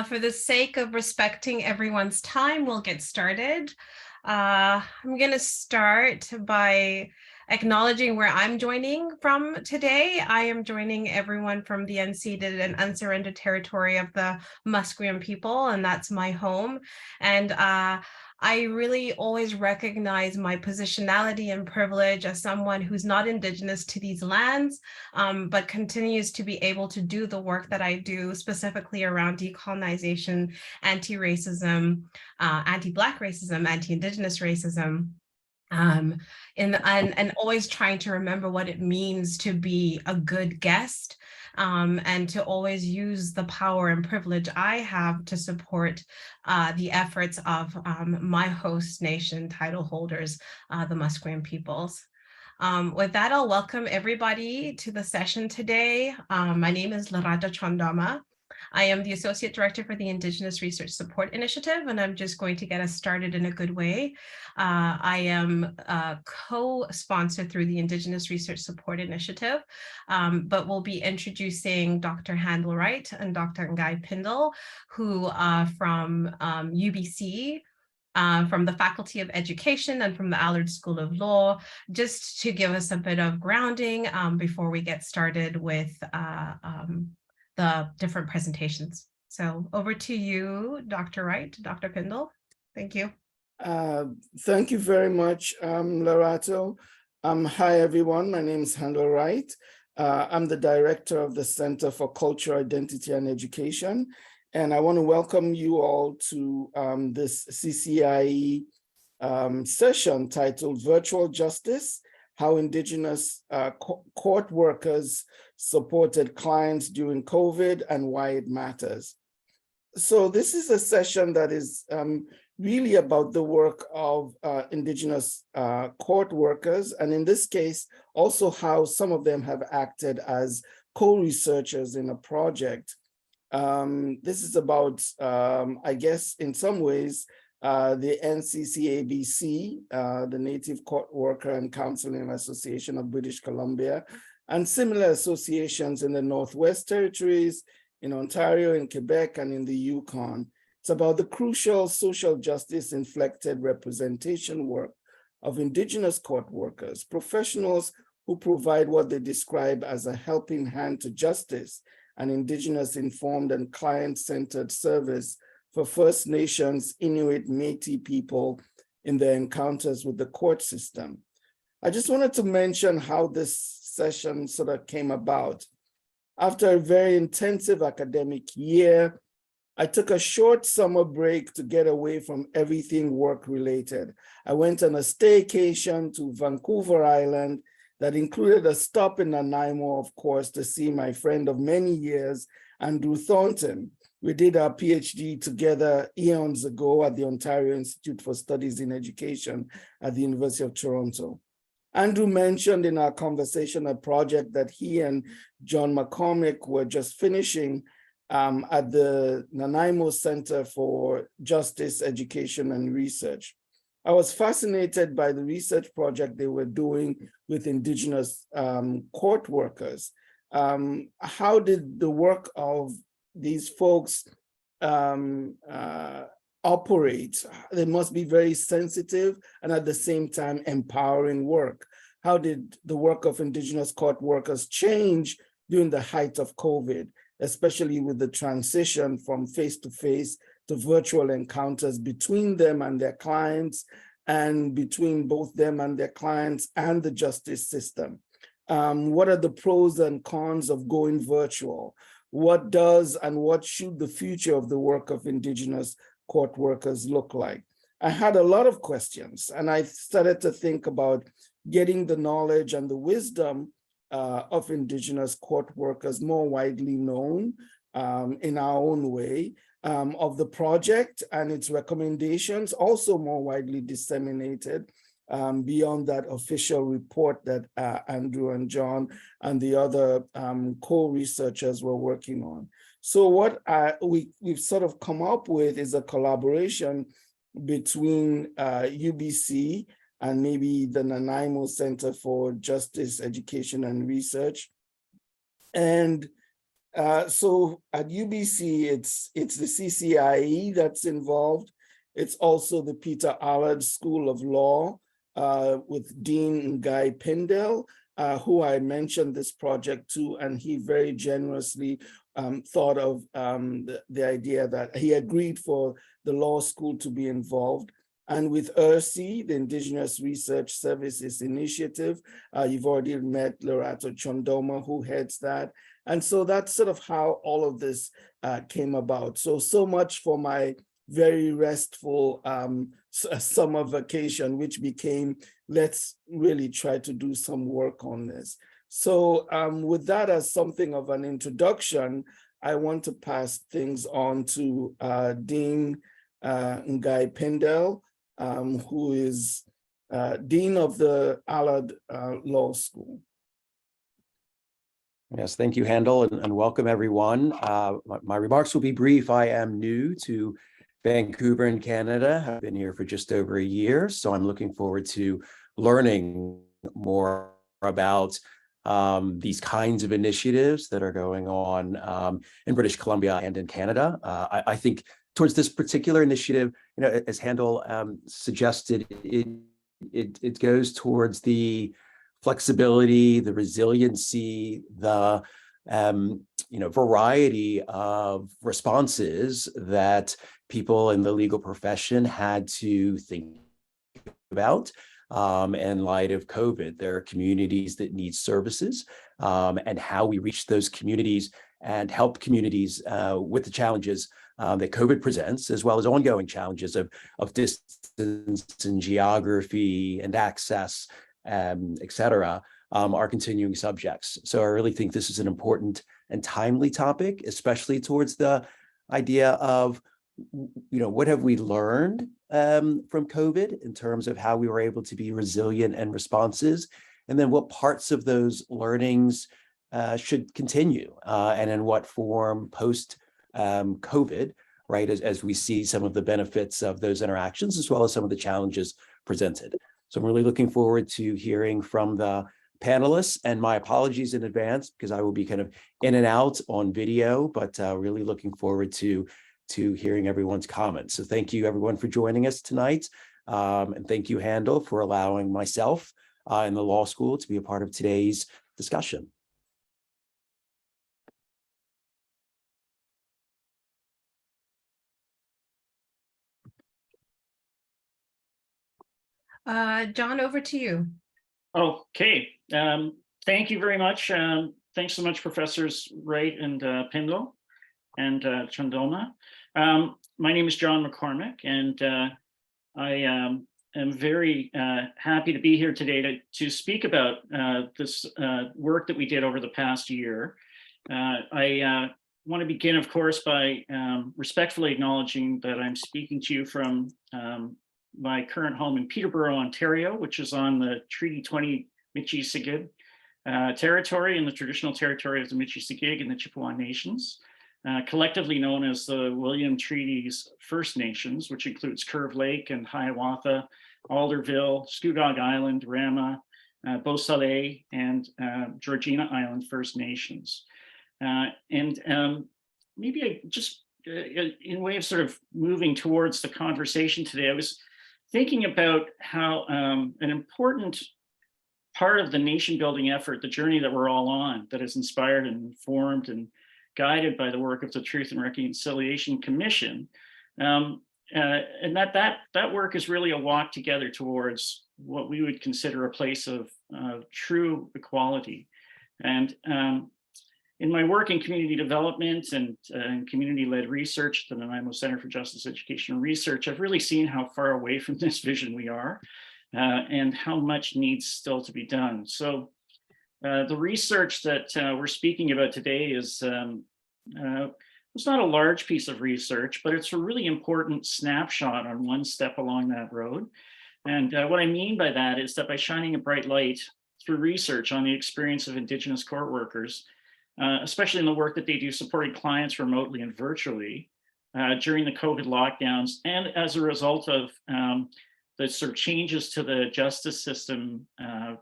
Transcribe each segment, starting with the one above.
For the sake of respecting everyone's time, we'll get started. I'm going to start by acknowledging where I'm joining from today. I am joining everyone from the unceded and unsurrendered territory of the Musqueam people, and that's my home. And I really always recognize my positionality and privilege as someone who's not Indigenous to these lands, but continues to be able to do the work that I do, specifically around decolonization, anti-racism, anti-Black racism, anti-Indigenous racism. Um, and always trying to remember what it means to be a good guest, and to always use the power and privilege I have to support the efforts of my host nation title holders, the Musqueam peoples. With that, I'll welcome everybody to the session today. My name is Laraja Chondama. I am the Associate Director for the Indigenous Research Support Initiative, and I'm just going to get us started in a good way. I am co-sponsored through the Indigenous Research Support Initiative, but we'll be introducing Dr. Handel Wright and Dr. Ngai Pindle, who from UBC, from the Faculty of Education and from the Allard School of Law, just to give us a bit of grounding before we get started with the different presentations. So over to you, Dr. Wright, Dr. Pindle. Thank you. Thank you very much, Larato. Hi, everyone. My name is Handel Wright. I'm the director of the Center for Culture, Identity, and Education. And I want to welcome you all to this CCIE session titled Virtual Justice, How Indigenous Court Workers Supported Clients During COVID and Why It Matters. So this is a session that is really about the work of Indigenous court workers, and in this case, also how some of them have acted as co-researchers in a project. This is about, I guess, in some ways, the NCCABC, the Native Court Worker and Counseling Association of British Columbia, and similar associations in the Northwest Territories, in Ontario, in Quebec, and in the Yukon. It's about the crucial social justice inflected representation work of Indigenous court workers, professionals who provide what they describe as a helping hand to justice, an Indigenous informed and client-centered service for First Nations, Inuit, Métis people in their encounters with the court system. I just wanted to mention how this session sort of came about. After a very intensive academic year, I took a short summer break to get away from everything work-related. I went on a staycation to Vancouver Island that included a stop in Nanaimo, of course, to see my friend of many years, Andrew Thornton. We did our PhD together eons ago at the Ontario Institute for Studies in Education at the University of Toronto. Andrew mentioned in our conversation a project that he and John McCormick were just finishing at the Nanaimo Center for Justice, Education, and Research. I was fascinated by the research project they were doing with Indigenous court workers. How did the work of these folks operate? They must be very sensitive and at the same time empowering work. How did the work of Indigenous court workers change during the height of COVID, especially with the transition from face-to-face to virtual encounters between them and their clients, and between both them and their clients and the justice system? What are the pros and cons of going virtual? What does and what should the future of the work of Indigenous court workers look like? I had a lot of questions, and I started to think about getting the knowledge and the wisdom of Indigenous court workers more widely known in our own way, of the project and its recommendations also more widely disseminated beyond that official report that Andrew and John and the other co-researchers were working on. So what we've sort of come up with is a collaboration between UBC and maybe the Nanaimo Center for Justice, Education, and Research, and So at UBC, it's the CCIE that's involved. It's also the Peter Allard School of Law with Dean Guy Pindell, who I mentioned this project to, and he very generously thought of the idea that he agreed for the law school to be involved. And with ERSI, the Indigenous Research Services Initiative, you've already met Lorato Chondoma, who heads that. And so that's sort of how all of this came about. So much for my very restful summer vacation, which became, let's really try to do some work on this. So with that as something of an introduction, I want to pass things on to Dean Ngai Pindell, who is Dean of the Allard Law School. Yes, thank you, Handel, and welcome everyone. My remarks will be brief. I am new to Vancouver in Canada. I've been here for just over a year, so I'm looking forward to learning more about these kinds of initiatives that are going on in British Columbia and in Canada. I think towards this particular initiative, as Handel suggested, it goes towards the flexibility, the resiliency, the variety of responses that people in the legal profession had to think about in light of COVID. There are communities that need services, and how we reach those communities and help communities with the challenges that COVID presents, as well as ongoing challenges of distance and geography and access, et cetera, are continuing subjects. So I really think this is an important and timely topic, especially towards the idea of, what have we learned from COVID in terms of how we were able to be resilient and responses, and then what parts of those learnings should continue, and in what form post COVID, right, as we see some of the benefits of those interactions, as well as some of the challenges presented. So I'm really looking forward to hearing from the panelists, and my apologies in advance because I will be kind of in and out on video, but really looking forward to hearing everyone's comments. So thank you everyone for joining us tonight. And thank you, Handel, for allowing myself and the law school to be a part of today's discussion. John, over to you. Okay, thank you very much. Thanks so much, Professors Wright and Pindell and Chondoma. My name is John McCormick, and I am very happy to be here today to speak about this work that we did over the past year. I want to begin, of course, by respectfully acknowledging that I'm speaking to you from my current home in Peterborough, Ontario, which is on the Treaty 20 Michi-Sigid territory, in the traditional territory of the Michi-Sigid and the Chippewa Nations, collectively known as the William Treaty's First Nations, which includes Curve Lake and Hiawatha, Alderville, Scugog Island, Rama, Beau Soleil, and Georgina Island First Nations. Maybe I just, in way of sort of moving towards the conversation today, I was thinking about how an important part of the nation building effort, the journey that we're all on, that is inspired and informed and guided by the work of the Truth and Reconciliation Commission, and that work is really a walk together towards what we would consider a place of true equality. And in my work in community development and community-led research at the Nanaimo Center for Justice, Education, and Research, I've really seen how far away from this vision we are, and how much needs still to be done. So the research that we're speaking about today is, it's not a large piece of research, but it's a really important snapshot on one step along that road. And what I mean by that is that by shining a bright light through research on the experience of Indigenous court workers, especially in the work that they do supporting clients remotely and virtually during the COVID lockdowns, and as a result of the sort of changes to the justice system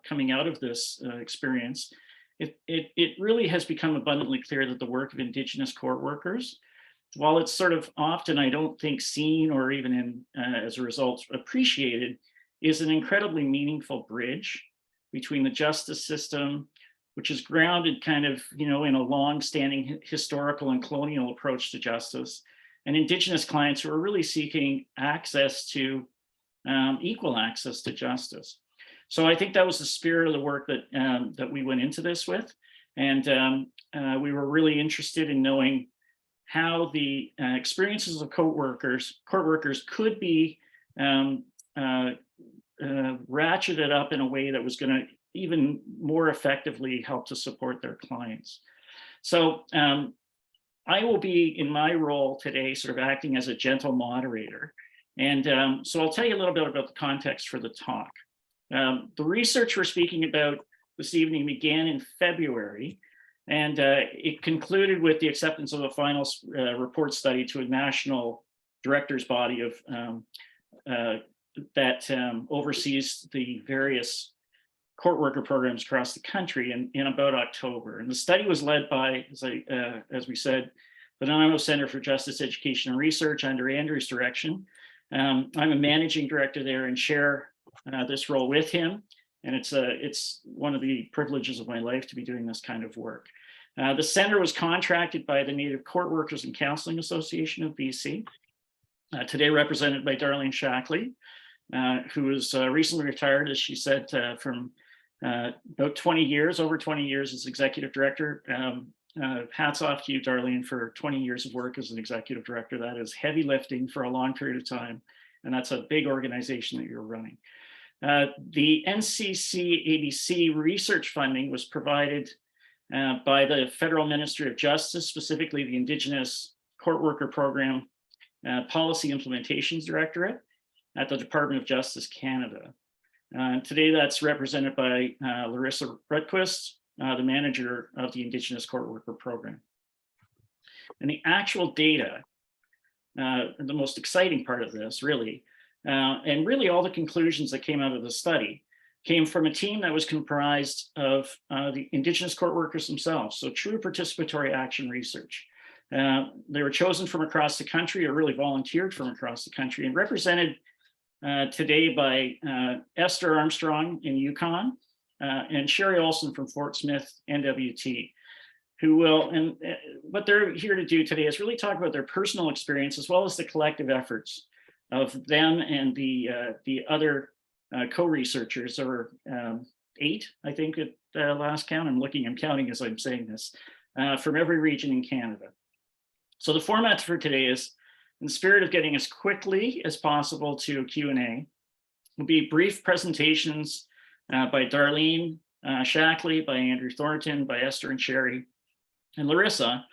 coming out of this experience, it really has become abundantly clear that the work of Indigenous court workers, while it's sort of often, I don't think, seen or even as a result appreciated, is an incredibly meaningful bridge between the justice system, which is grounded kind of, in a long-standing historical and colonial approach to justice, and Indigenous clients who are really seeking access to equal access to justice. So I think that was the spirit of the work that we went into this with, and we were really interested in knowing how the experiences of court workers could be ratcheted up in a way that was going to even more effectively help to support their clients. So I will be, in my role today, sort of acting as a gentle moderator. And so I'll tell you a little bit about the context for the talk. The research we're speaking about this evening began in February, and it concluded with the acceptance of a final report study to a national director's body of that oversees the various court worker programs across the country in about October. And the study was led by, as we said, the Nanaimo Center for Justice, Education, and Research under Andrew's direction. I'm a managing director there and share this role with him. And it's one of the privileges of my life to be doing this kind of work. The center was contracted by the Native Court Workers and Counseling Association of BC, today represented by Darlene Shackley, who is recently retired, as she said, from about 20 years, over 20 years as executive director. Hats off to you, Darlene, for 20 years of work as an executive director. That is heavy lifting for a long period of time, and that's a big organization that you're running. The NCC-ABC research funding was provided by the Federal Ministry of Justice, specifically the Indigenous Court Worker Program Policy Implementations Directorate at the Department of Justice Canada. Today that's represented by Larissa Rutquist, the manager of the Indigenous Court Worker Program. And the actual data, the most exciting part of this really, and really all the conclusions that came out of the study came from a team that was comprised of the Indigenous court workers themselves, so true participatory action research. They were chosen from across the country, or really volunteered from across the country, and represented today by Esther Armstrong in Yukon and Sherry Olson from Fort Smith, NWT, who will, and what they're here to do today is really talk about their personal experience as well as the collective efforts of them and the other co-researchers. There were 8, I think, at the last count. I'm counting as I'm saying this, from every region in Canada. So the format for today is, in the spirit of getting as quickly as possible to Q&A, will be brief presentations by Darlene Shackley, by Andrew Thornton, by Esther and Sherry, and Larissa.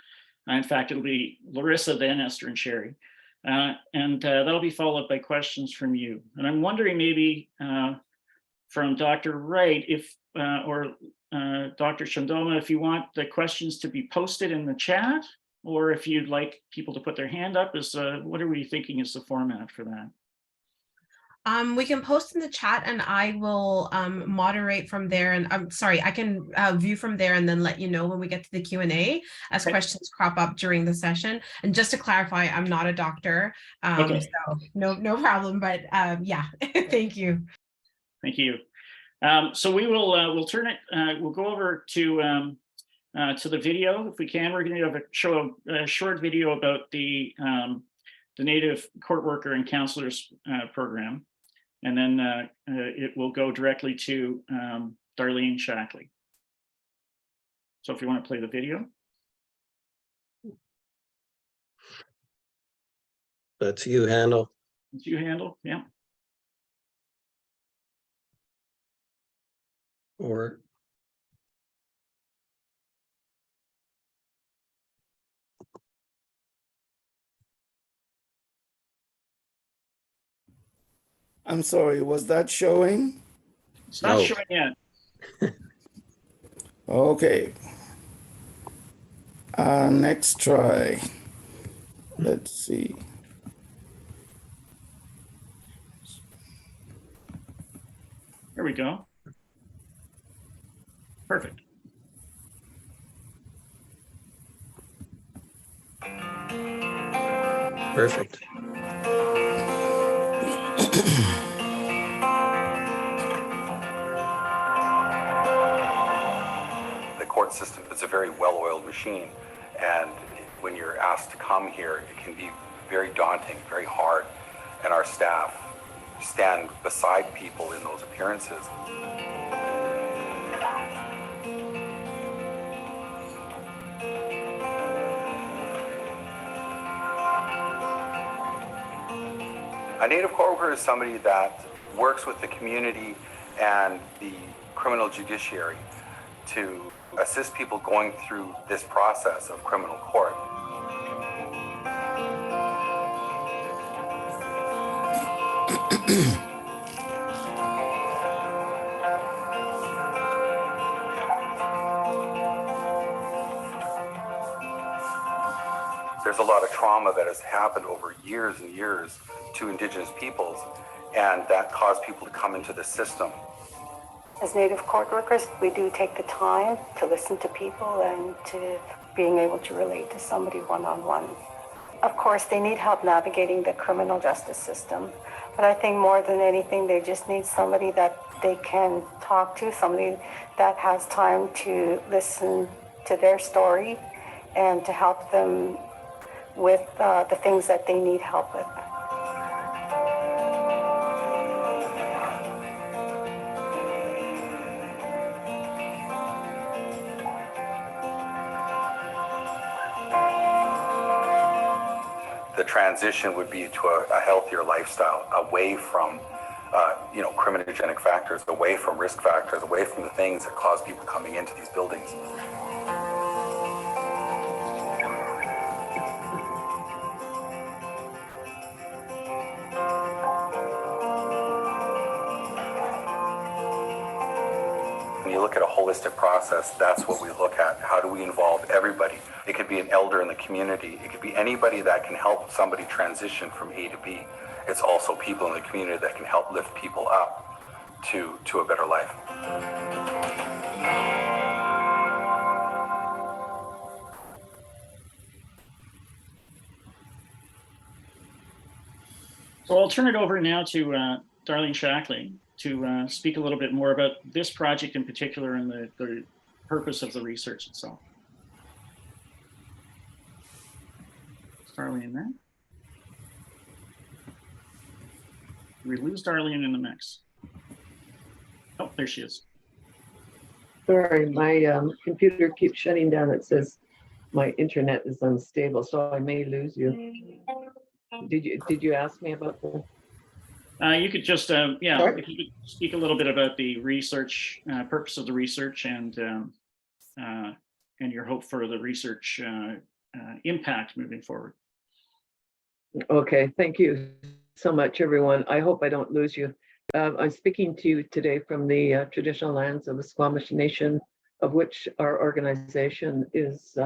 In fact, it'll be Larissa, then Esther and Sherry. And that'll be followed by questions from you. And I'm wondering maybe from Dr. Wright, or Dr. Shandoma, if you want the questions to be posted in the chat, or if you'd like people to put their hand up, what are we thinking is the format for that? We can post in the chat and I will moderate from there. And I'm sorry, I can view from there and then let you know when we get to the Q&A as questions crop up during the session. And just to clarify, I'm not a doctor, so no problem, but yeah, thank you. Thank you. So we will we'll turn it, we'll go over to the video if we can. We're going to show a short video about the Native Court Worker and Counselors program. And then it will go directly to Darlene Shackley. So if you want to play the video. That's you, Handel. It's you, Handel, yeah. Or I'm sorry, was that showing? It's not showing yet. Okay. Next try. Let's see. There we go. Perfect. Perfect. The court system is a very well-oiled machine, and when you're asked to come here, it can be very daunting, very hard, and our staff stand beside people in those appearances. A Native court worker is somebody that works with the community and the criminal judiciary to assist people going through this process of criminal court. There's a lot of trauma that has happened over years and years to Indigenous peoples, and that caused people to come into the system. As Native court workers, we do take the time to listen to people and to being able to relate to somebody one-on-one. Of course, they need help navigating the criminal justice system, but I think more than anything, they just need somebody that they can talk to, somebody that has time to listen to their story and to help them with the things that they need help with. The transition would be to a healthier lifestyle, away from criminogenic factors, away from risk factors, away from the things that cause people coming into these buildings. When you look at a holistic process, that's what we look at. How do we involve everybody? It could be an elder in the community. It could be anybody that can help somebody transition from A to B. It's also people in the community that can help lift people up to a better life. So I'll turn it over now to Darlene Shackley to speak a little bit more about this project in particular and the purpose of the research itself. Is Darlene there? Did we lose Darlene in the mix? Oh, there she is. Sorry, my computer keeps shutting down. It says my internet is unstable, so I may lose you. Did you ask me about the? You could just, if you could speak a little bit about the research, purpose of the research, and your hope for the research impact moving forward. Okay, thank you so much, everyone. I hope I don't lose you. I'm speaking to you today from the traditional lands of the Squamish Nation, of which our organization is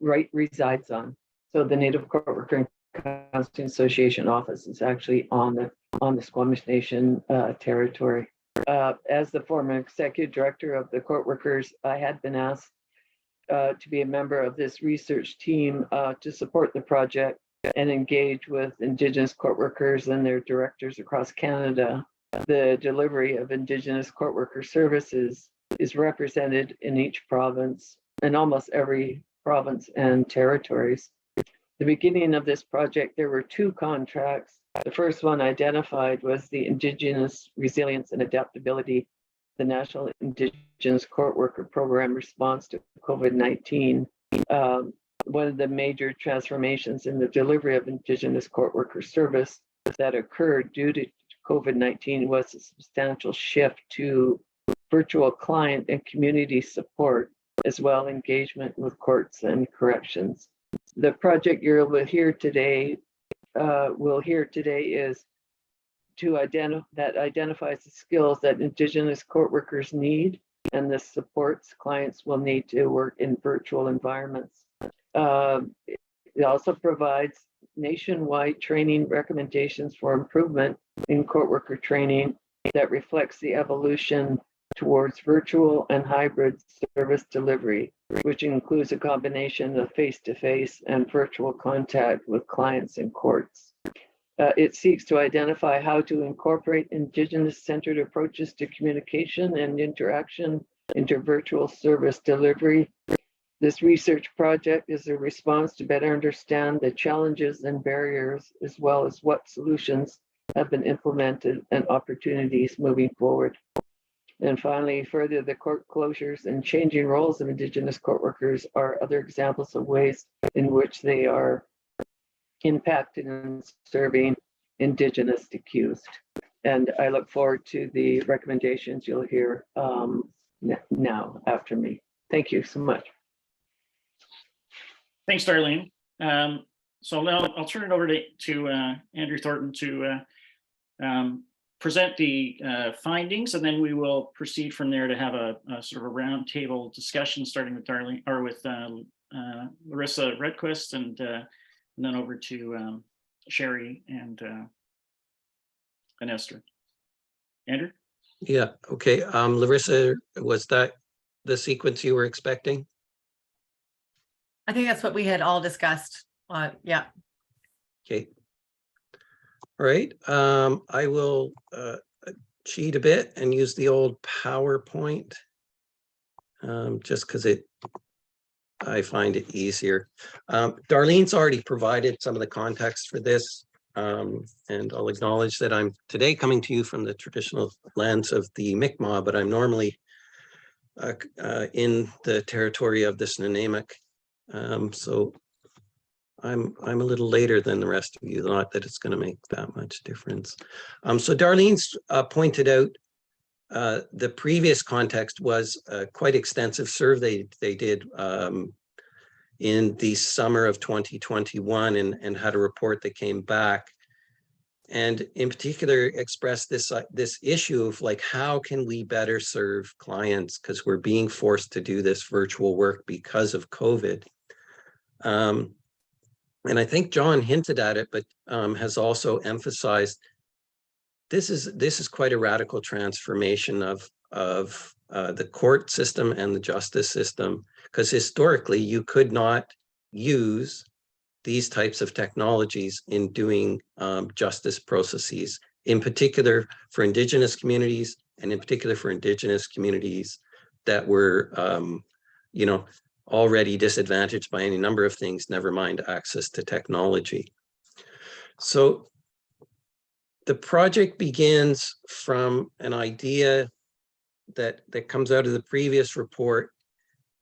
resides on. So the Native Courtworker Counseling Association office is actually on the Squamish Nation territory. As the former executive director of the court workers, I had been asked to be a member of this research team to support the project and engage with Indigenous court workers and their directors across Canada. The delivery of Indigenous court worker services is represented in each province, in almost every province and territories. The beginning of this project, there were 2 contracts. The first one identified was the Indigenous Resilience and Adaptability, the National Indigenous Court Worker Program response to COVID-19. One of the major transformations in the delivery of Indigenous court worker service that occurred due to COVID-19 was a substantial shift to virtual client and community support, as well engagement with courts and corrections. The project you will hear today is to identifies the skills that Indigenous court workers need and the supports clients will need to work in virtual environments. It also provides nationwide training recommendations for improvement in court worker training that reflects the evolution towards virtual and hybrid service delivery, which includes a combination of face-to-face and virtual contact with clients in courts. It seeks to identify how to incorporate Indigenous-centered approaches to communication and interaction into virtual service delivery. This research project is a response to better understand the challenges and barriers, as well as what solutions have been implemented and opportunities moving forward. And finally, further, the court closures and changing roles of Indigenous court workers are other examples of ways in which they are impacted in serving Indigenous accused. And I look forward to the recommendations you'll hear now after me. Thank you so much. Thanks, Darlene. So now I'll turn it over to Andrew Thornton to present the findings, and then we will proceed from there to have a sort of a roundtable discussion, starting with Darlene or with Larissa Redquist, and then over to Sherry and Esther. Andrew? Yeah, okay. Larissa, was that the sequence you were expecting? I think that's what we had all discussed. Yeah. Okay. All right. I will cheat a bit and use the old PowerPoint just because I find it easier. Darlene's already provided some of the context for this, and I'll acknowledge that I'm today coming to you from the traditional lands of the Mi'kmaq, but I'm normally in the territory of the Snuneymuxw. So I'm a little later than the rest of you, not that it's going to make that much difference. So Darlene's pointed out the previous context was a quite extensive survey they did in the summer of 2021 and had a report that came back, and in particular expressed this issue of like, how can we better serve clients because we're being forced to do this virtual work because of COVID. And I think John hinted at it, but has also emphasized this is quite a radical transformation of the court system and the justice system, because historically you could not use these types of technologies in doing justice processes, in particular for Indigenous communities, and in particular for Indigenous communities that were, already disadvantaged by any number of things, never mind access to technology. So the project begins from an idea that comes out of the previous report,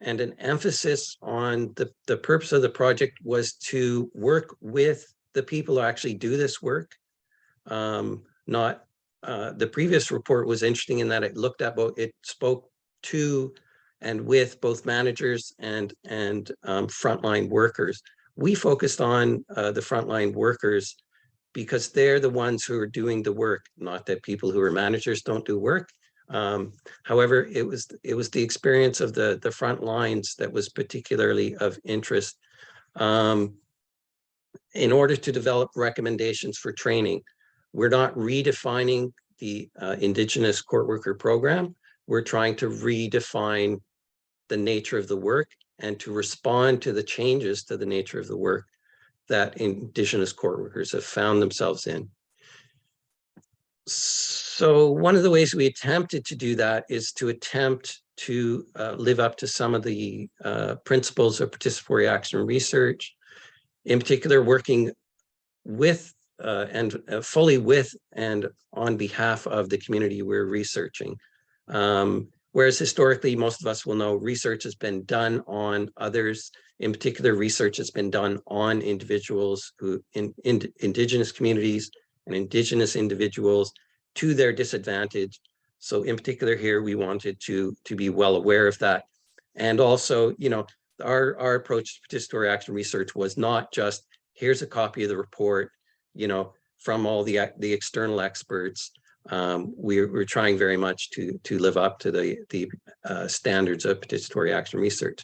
and an emphasis on the purpose of the project was to work with the people who actually do this work. The previous report was interesting in that it looked at it spoke to and with both managers and frontline workers. We focused on the frontline workers because they're the ones who are doing the work, not that people who are managers don't do work. However, it was the experience of the front lines that was particularly of interest. In order to develop recommendations for training, we're not redefining the Indigenous court worker program. We're trying to redefine the nature of the work and to respond to the changes to the nature of the work that Indigenous court workers have found themselves in. So one of the ways we attempted to do that is to attempt to live up to some of the principles of participatory action research, in particular working with and fully with and on behalf of the community we're researching. Whereas historically, most of us will know research has been done on others. In particular, research has been done on individuals who in Indigenous communities and Indigenous individuals to their disadvantage. So in particular here, we wanted to be well aware of that. And also, our approach to participatory action research was not just, here's a copy of the report, from all the external experts. We're trying very much to live up to the standards of participatory action research.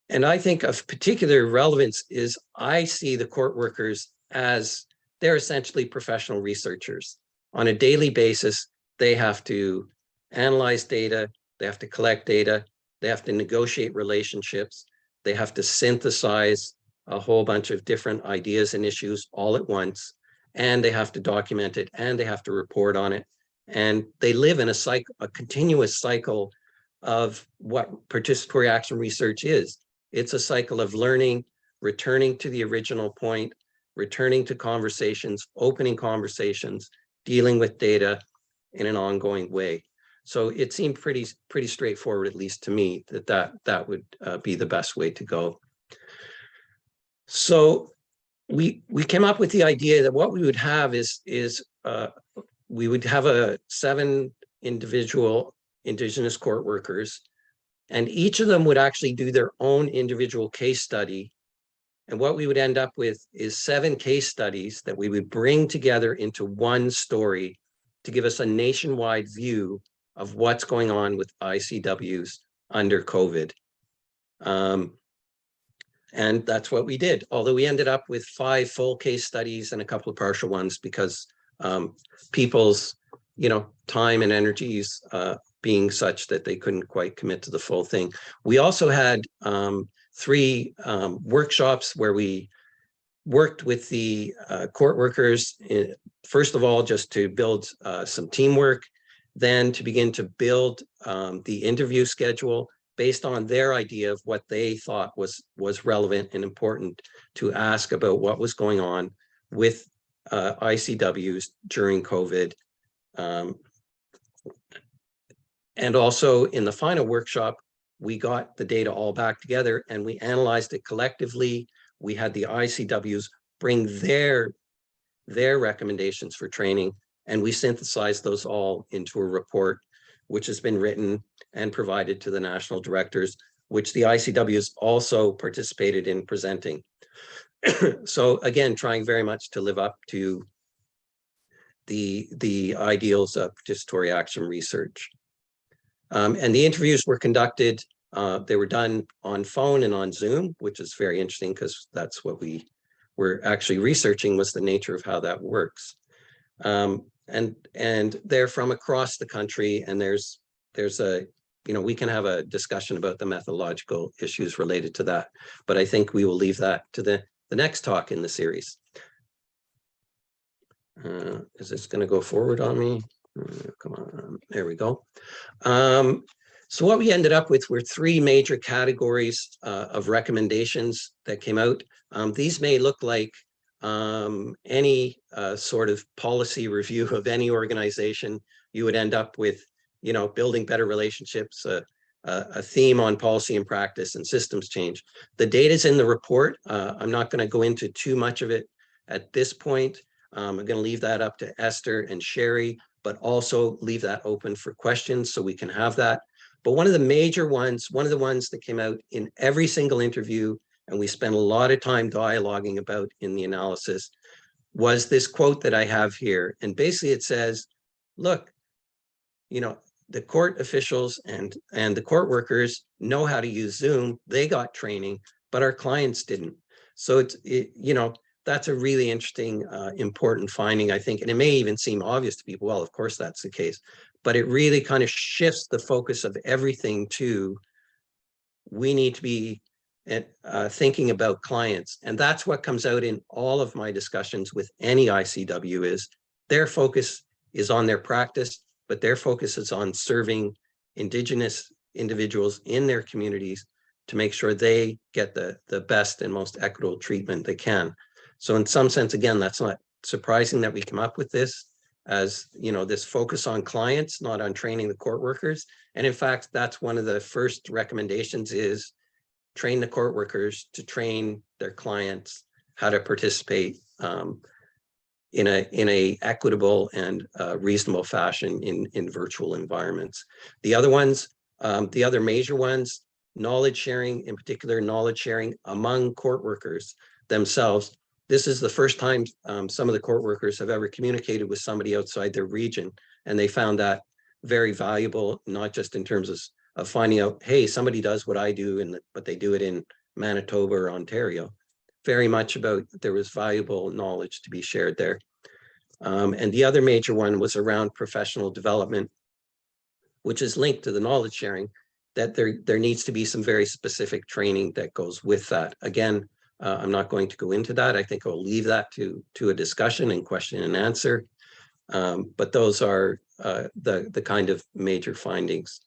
And I think of particular relevance is I see the court workers as they're essentially professional researchers. On a daily basis, they have to analyze data, they have to collect data, they have to negotiate relationships, they have to synthesize a whole bunch of different ideas and issues all at once, and they have to document it, and they have to report on it. And they live in a continuous cycle of what participatory action research is. It's a cycle of learning, returning to the original point, returning to conversations, opening conversations, dealing with data in an ongoing way. So it seemed pretty straightforward, at least to me, that would be the best way to go. So we came up with the idea that what we would have is we would have 7 individual Indigenous court workers, and each of them would actually do their own individual case study. And what we would end up with is 7 case studies that we would bring together into one story to give us a nationwide view of what's going on with ICWs under COVID. And that's what we did, although we ended up with 5 full case studies and a couple of partial ones because people's time and energies being such that they couldn't quite commit to the full thing. We also had 3 workshops where we worked with the court workers, first of all, just to build some teamwork, then to begin to build the interview schedule based on their idea of what they thought was relevant and important to ask about what was going on with ICWs during COVID. And also in the final workshop, we got the data all back together and we analyzed it collectively. We had the ICWs bring their recommendations for training, and we synthesized those all into a report, which has been written and provided to the national directors, which the ICWs also participated in presenting. So again, trying very much to live up to the ideals of participatory action research. And the interviews were conducted, they were done on phone and on Zoom, which is very interesting because that's what we were actually researching, was the nature of how that works. And they're from across the country, and there's a, we can have a discussion about the methodological issues related to that, but I think we will leave that to the next talk in the series. Is this going to go forward on me? Come on, there we go. So what we ended up with were 3 major categories of recommendations that came out. These may look like any sort of policy review of any organization. You would end up with, building better relationships, a theme on policy and practice and systems change. The data's in the report. I'm not going to go into too much of it at this point. I'm going to leave that up to Esther and Sherry, but also leave that open for questions so we can have that. But one of the major ones, one of the ones that came out in every single interview, and we spent a lot of time dialoguing about in the analysis, was this quote that I have here. And basically it says, look, the court officials and the court workers know how to use Zoom. They got training, but our clients didn't. So that's a really interesting, important finding, I think. And it may even seem obvious to people, well, of course that's the case, but it really kind of shifts the focus of everything to, we need to be thinking about clients. And that's what comes out in all of my discussions with any ICW, is their focus is on their practice, but their focus is on serving Indigenous individuals in their communities to make sure they get the best and most equitable treatment they can. So in some sense, again, that's not surprising that we come up with this, as this focus on clients, not on training the court workers. And in fact, that's one of the first recommendations, is train the court workers to train their clients how to participate in a equitable and reasonable fashion in virtual environments. The other ones, the other major ones, knowledge sharing, in particular, knowledge sharing among court workers themselves. This is the first time some of the court workers have ever communicated with somebody outside their region, and they found that very valuable, not just in terms of finding out, hey, somebody does what I do, but they do it in Manitoba or Ontario. Very much about, there was valuable knowledge to be shared there. And the other major one was around professional development. which is linked to the knowledge sharing, that there needs to be some very specific training that goes with that. Again, I'm not going to go into that. I think I'll leave that to a discussion and question and answer. But those are the kind of major findings.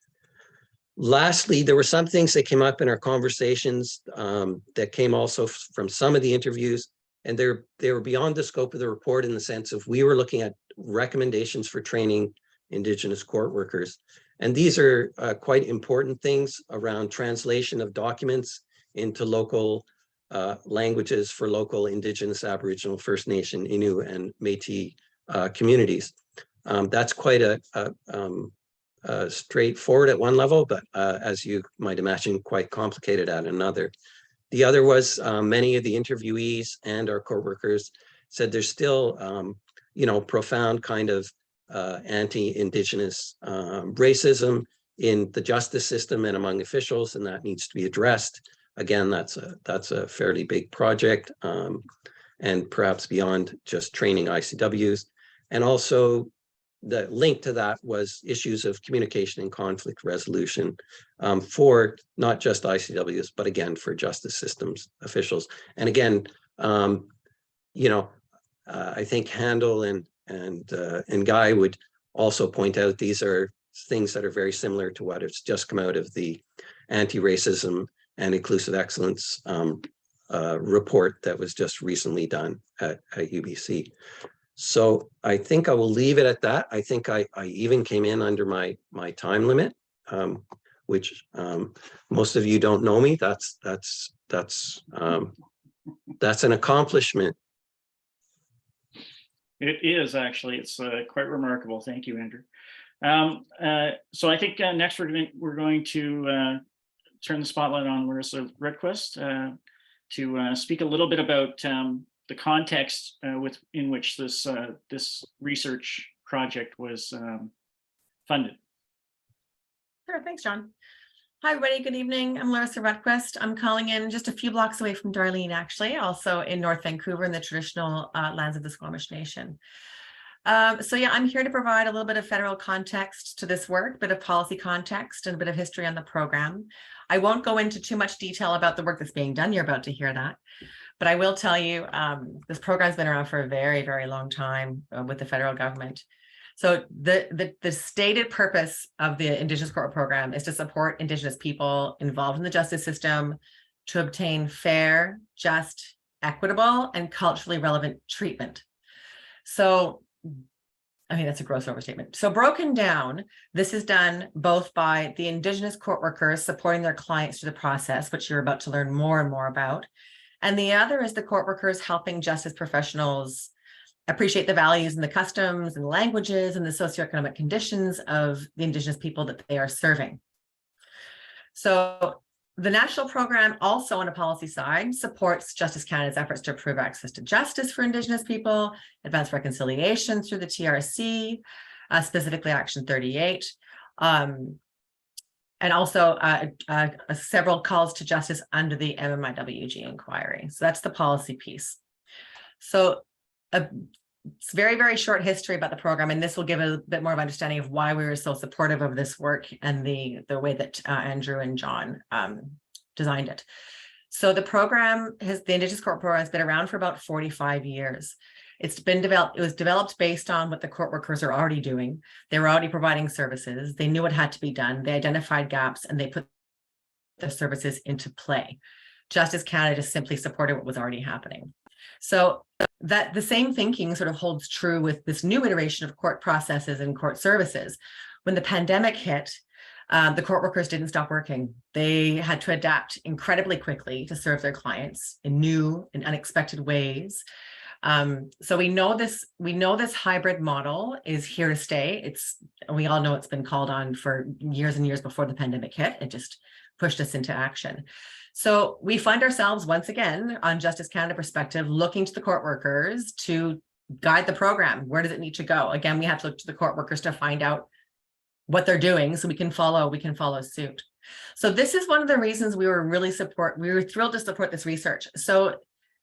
Lastly, there were some things that came up in our conversations that came also from some of the interviews, and they were beyond the scope of the report in the sense of we were looking at recommendations for training Indigenous court workers. And these are quite important things around translation of documents into local languages for local Indigenous, Aboriginal, First Nation, Innu, and Métis communities. That's quite straightforward at one level, but as you might imagine, quite complicated at another. The other was many of the interviewees and our court workers said there's still, profound kind of anti-Indigenous racism in the justice system and among officials, and that needs to be addressed. Again, that's a fairly big project, and perhaps beyond just training ICWs. And also the link to that was issues of communication and conflict resolution for not just ICWs, but again, for justice systems officials. And again, I think Handel and Guy would also point out these are things that are very similar to what has just come out of the anti-racism and inclusive excellence report that was just recently done at UBC. So I think I will leave it at that. I think I even came in under my time limit, which most of you don't know me. That's an accomplishment. It is actually. It's quite remarkable. Thank you, Andrew. So I think next we're going to turn the spotlight on Larissa Redquist to speak a little bit about the context in which this research project was funded. Sure, thanks, John. Hi, everybody. Good evening. I'm Larissa Redquist. I'm calling in just a few blocks away from Darlene, actually, also in North Vancouver in the traditional lands of the Squamish Nation. So yeah, I'm here to provide a little bit of federal context to this work, a bit of policy context, and a bit of history on the program. I won't go into too much detail about the work that's being done. You're about to hear that. But I will tell you, this program's been around for a very, very long time with the federal government. So the stated purpose of the Indigenous Court Program is to support Indigenous people involved in the justice system to obtain fair, just, equitable, and culturally relevant treatment. So, I mean, that's a gross overstatement. So broken down, this is done both by the Indigenous court workers supporting their clients through the process, which you're about to learn more and more about. And the other is the court workers helping justice professionals appreciate the values and the customs and languages and the socioeconomic conditions of the Indigenous people that they are serving. So the national program also on a policy side supports Justice Canada's efforts to improve access to justice for Indigenous people, advance reconciliation through the TRC, specifically Action 38, and also several calls to justice under the MMIWG inquiry. So that's the policy piece. So it's very, very short history about the program, and this will give a bit more of understanding of why we were so supportive of this work and the way that Andrew and John designed it. So the program the Indigenous Court Program has been around for about 45 years. It's been developed, it was developed based on what the court workers are already doing. They were already providing services. They knew what had to be done. They identified gaps and they put the services into play. Justice Canada just simply supported what was already happening. So that the same thinking sort of holds true with this new iteration of court processes and court services. When the pandemic hit, the court workers didn't stop working. They had to adapt incredibly quickly to serve their clients in new and unexpected ways. So we know this hybrid model is here to stay. We all know it's been called on for years and years before the pandemic hit. It just pushed us into action. So we find ourselves once again on Justice Canada perspective, looking to the court workers to guide the program. Where does it need to go? Again, we have to look to the court workers to find out what they're doing so we can follow suit. So this is one of the reasons we were thrilled to support this research. So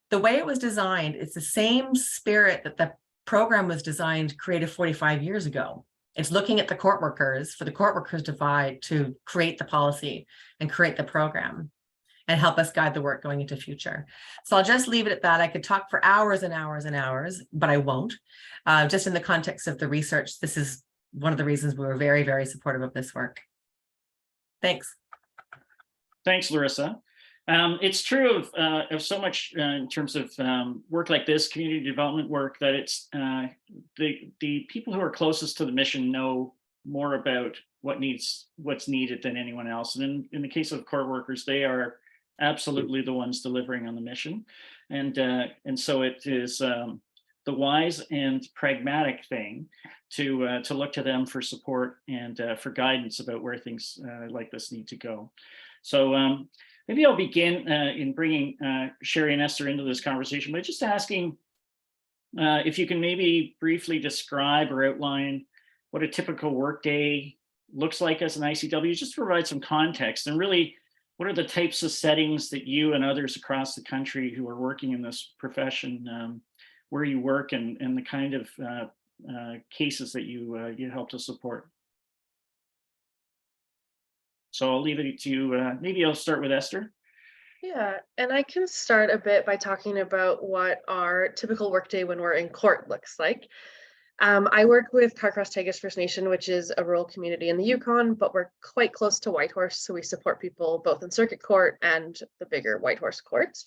the way it was designed, it's the same spirit that the program was designed, created 45 years ago. It's looking at the court workers for the court workers to create the policy and create the program and help us guide the work going into future. So I'll just leave it at that. I could talk for hours and hours and hours, but I won't. Just in the context of the research, this is one of the reasons we were very, very supportive of this work. Thanks. Thanks, Larissa. It's true of so much in terms of work like this, community development work, that it's the people who are closest to the mission know more about what's needed than anyone else. And in the case of court workers, they are absolutely the ones delivering on the mission. And so it is the wise and pragmatic thing to look to them for support and for guidance about where things like this need to go. So maybe I'll begin in bringing Sherry and Esther into this conversation by just asking if you can maybe briefly describe or outline what a typical workday looks like as an ICW, just to provide some context, and really what are the types of settings that you and others across the country who are working in this profession, where you work, and the kind of cases that you help to support. So I'll leave it to you. Maybe I'll start with Esther. Yeah, and I can start a bit by talking about what our typical workday when we're in court looks like. I work with Carcross-Tagus First Nation, which is a rural community in the Yukon, but we're quite close to Whitehorse, so we support people both in circuit court and the bigger Whitehorse courts.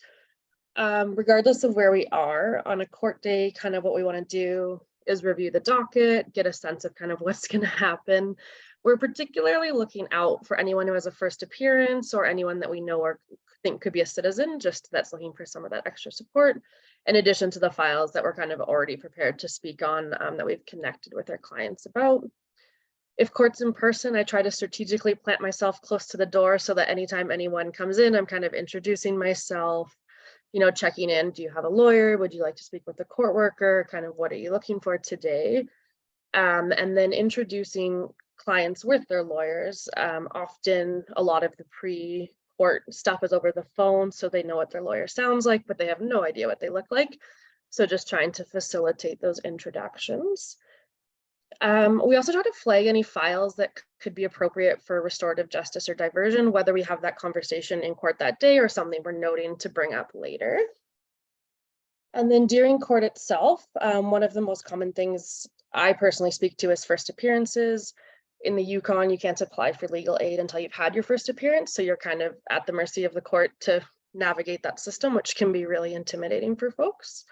Regardless of where we are on a court day, kind of what we want to do is review the docket, get a sense of kind of what's going to happen. We're particularly looking out for anyone who has a first appearance or anyone that we know or think could be a citizen, just that's looking for some of that extra support, in addition to the files that we're kind of already prepared to speak on that we've connected with our clients about. If court's in person, I try to strategically plant myself close to the door so that anytime anyone comes in, I'm kind of introducing myself, you know, checking in. Do you have a lawyer? Would you like to speak with a court worker? Kind of what are you looking for today? And then introducing clients with their lawyers. Often a lot of the pre-court stuff is over the phone, so they know what their lawyer sounds like, but they have no idea what they look like. So just trying to facilitate those introductions. We also try to flag any files that could be appropriate for restorative justice or diversion, whether we have that conversation in court that day or something we're noting to bring up later. And then during court itself, one of the most common things I personally speak to is first appearances. In the Yukon, you can't apply for legal aid until you've had your first appearance. So you're kind of at the mercy of the court to navigate that system, which can be really intimidating for folks.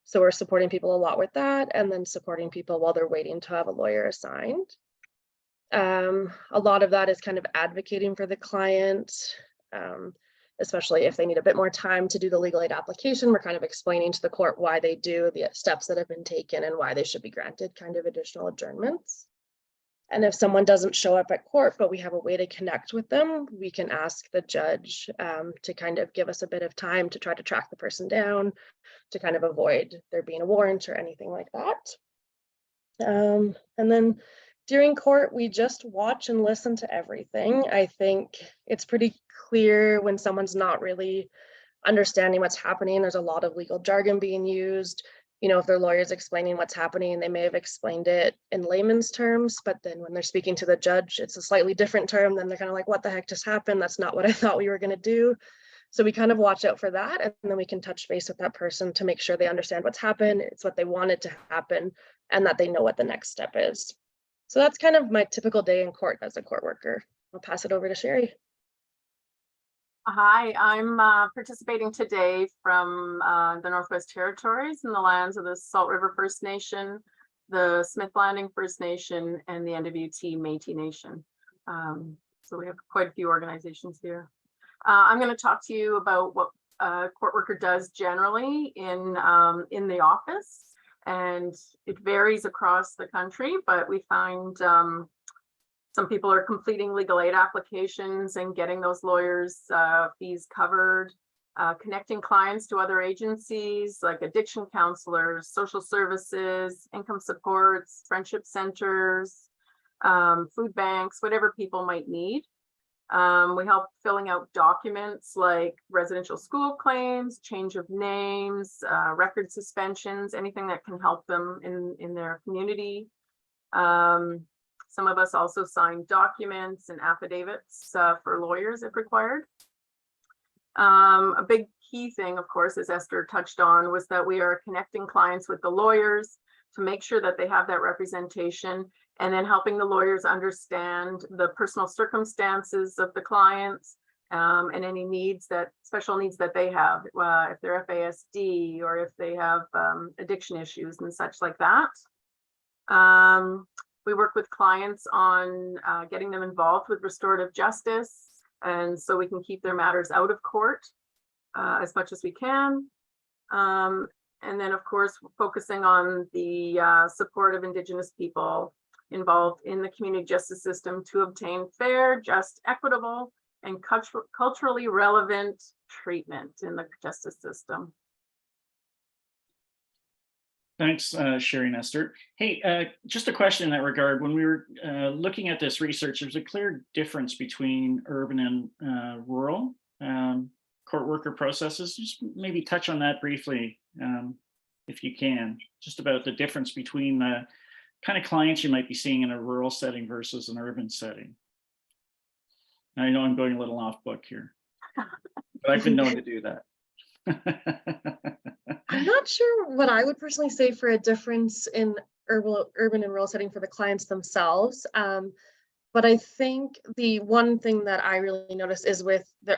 So we're supporting people a lot with that, and then supporting people while they're waiting to have a lawyer assigned. A lot of that is kind of advocating for the client, especially if they need a bit more time to do the legal aid application. We're kind of explaining to the court why they do, the steps that have been taken, and why they should be granted kind of additional adjournments. And if someone doesn't show up at court, but we have a way to connect with them, we can ask the judge to kind of give us a bit of time to try to track the person down, to kind of avoid there being a warrant or anything like that. And then during court, we just watch and listen to everything. I think it's pretty clear when someone's not really understanding what's happening. There's a lot of legal jargon being used. You know, if their lawyer's explaining what's happening, they may have explained it in layman's terms, but then when they're speaking to the judge, it's a slightly different term. Then they're kind of like, what the heck just happened? That's not what I thought we were going to do. So we kind of watch out for that. And then we can touch base with that person to make sure they understand what's happened, it's what they wanted to happen, and that they know what the next step is. So that's kind of my typical day in court as a court worker. I'll pass it over to Sherry. Hi, I'm participating today from the Northwest Territories in the lands of the Salt River First Nation, the Smith Landing First Nation, and the NWT Métis Nation. So we have quite a few organizations here. I'm going to talk to you about what a court worker does generally in the office, and it varies across the country, but we find some people are completing legal aid applications and getting those lawyers' fees covered, connecting clients to other agencies like addiction counselors, social services, income supports, friendship centers, food banks, whatever people might need. We help filling out documents like residential school claims, change of names, record suspensions, anything that can help them in their community. Some of us also sign documents and affidavits for lawyers if required. A big key thing, of course, as Esther touched on, was that we are connecting clients with the lawyers to make sure that they have that representation, and then helping the lawyers understand the personal circumstances of the clients, and any needs special needs that they have, if they're FASD or if they have addiction issues and such like that. We work with clients on getting them involved with restorative justice, and so we can keep their matters out of court as much as we can. And then, of course, focusing on the support of Indigenous people involved in the community justice system to obtain fair, just, equitable, and culturally relevant treatment in the justice system. Thanks, Sherry and Esther. Hey, just a question in that regard. When we were looking at this research, there's a clear difference between urban and rural court worker processes. Just maybe touch on that briefly, if you can, just about the difference between the kind of clients you might be seeing in a rural setting versus an urban setting. I know I'm going a little off book here, but I've been known to do that. I'm not sure what I would personally say for a difference in urban and rural setting for the clients themselves. But I think the one thing that I really noticed is with the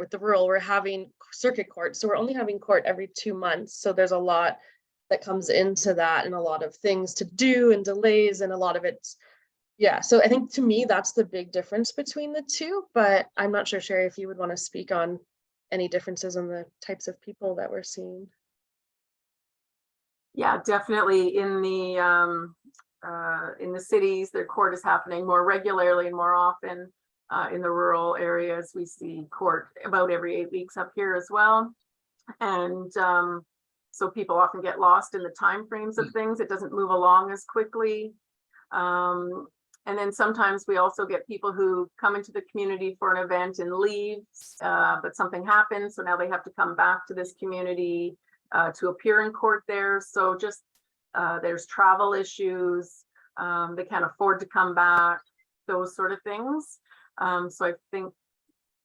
with the rural, we're having circuit court. So we're only having court every 2 months. So there's a lot that comes into that, and a lot of things to do and delays, and a lot of it's, yeah. So I think to me, that's the big difference between the two, but I'm not sure, Sherry, if you would want to speak on any differences in the types of people that we're seeing. Yeah, definitely in the cities, their court is happening more regularly and more often. In the rural areas, we see court about every 8 weeks up here as well. And so people often get lost in the timeframes of things. It doesn't move along as quickly. And then sometimes we also get people who come into the community for an event and leave, but something happens. So now they have to come back to this community to appear in court there. So just there's travel issues. They can't afford to come back, those sort of things. So I think,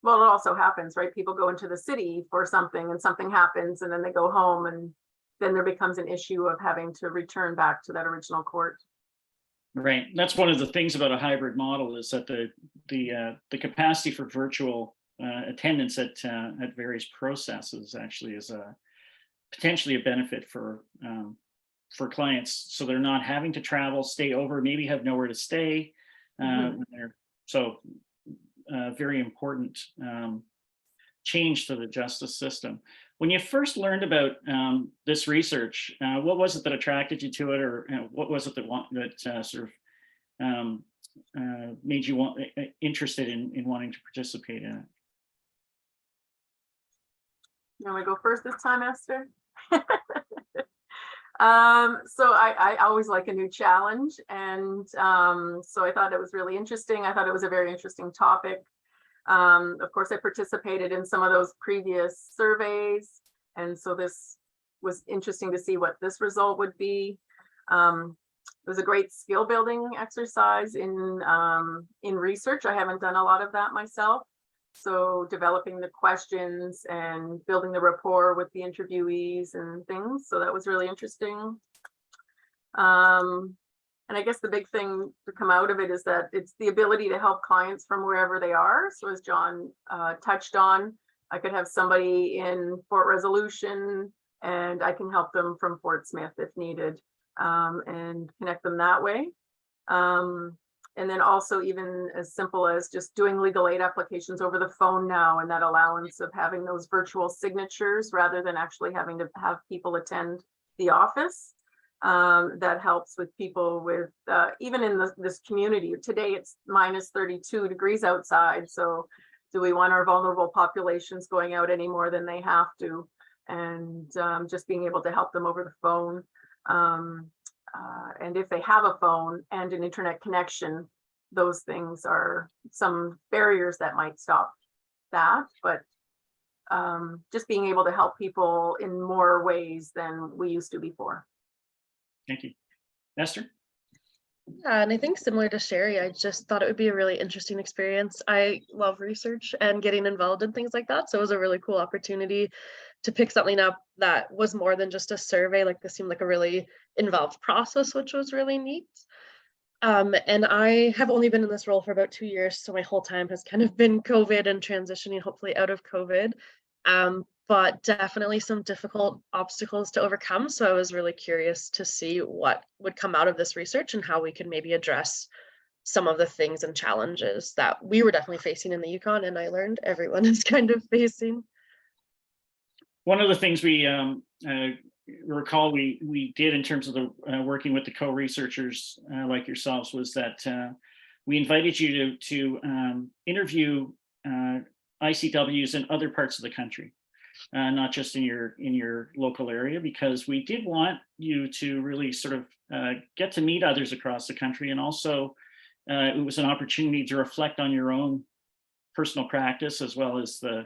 well, it also happens, right? People go into the city for something and something happens, and then they go home, and then there becomes an issue of having to return back to that original court. Right. That's one of the things about a hybrid model, is that the capacity for virtual attendance at various processes actually is potentially a benefit for clients, so they're not having to travel, stay over, maybe have nowhere to stay. So very important change to the justice system. When you first learned about this research, what was it that attracted you to it, or what was it that sort of made you interested in wanting to participate in it? You want me to go first this time, Esther? So I always like a new challenge, and so I thought it was really interesting. I thought it was a very interesting topic. Of course, I participated in some of those previous surveys, and so this was interesting to see what this result would be. It was a great skill building exercise in research. I haven't done a lot of that myself. So developing the questions and building the rapport with the interviewees and things. So that was really interesting. And I guess the big thing to come out of it is that it's the ability to help clients from wherever they are. So as John touched on, I could have somebody in Fort Resolution, and I can help them from Fort Smith if needed, and connect them that way. And then also even as simple as just doing legal aid applications over the phone now, and that allowance of having those virtual signatures rather than actually having to have people attend the office. That helps with people with, even in this community. Today it's minus 32 degrees outside. So do we want our vulnerable populations going out any more than they have to? And just being able to help them over the phone. And if they have a phone and an internet connection, those things are some barriers that might stop that. But just being able to help people in more ways than we used to before. Thank you. Esther? Yeah, and I think similar to Sherry, I just thought it would be a really interesting experience. I love research and getting involved in things like that. So it was a really cool opportunity to pick something up that was more than just a survey. Like this seemed like a really involved process, which was really neat. And I have only been in this role for about 2 years, so my whole time has kind of been COVID and transitioning hopefully out of COVID. But definitely some difficult obstacles to overcome. So I was really curious to see what would come out of this research and how we could maybe address some of the things and challenges that we were definitely facing in the Yukon, and I learned everyone is kind of facing. One of the things we recall we did in terms of the working with the co-researchers like yourselves was that we invited you to interview ICWs in other parts of the country, not just in your local area, because we did want you to really sort of get to meet others across the country, and also it was an opportunity to reflect on your own personal practice as well as the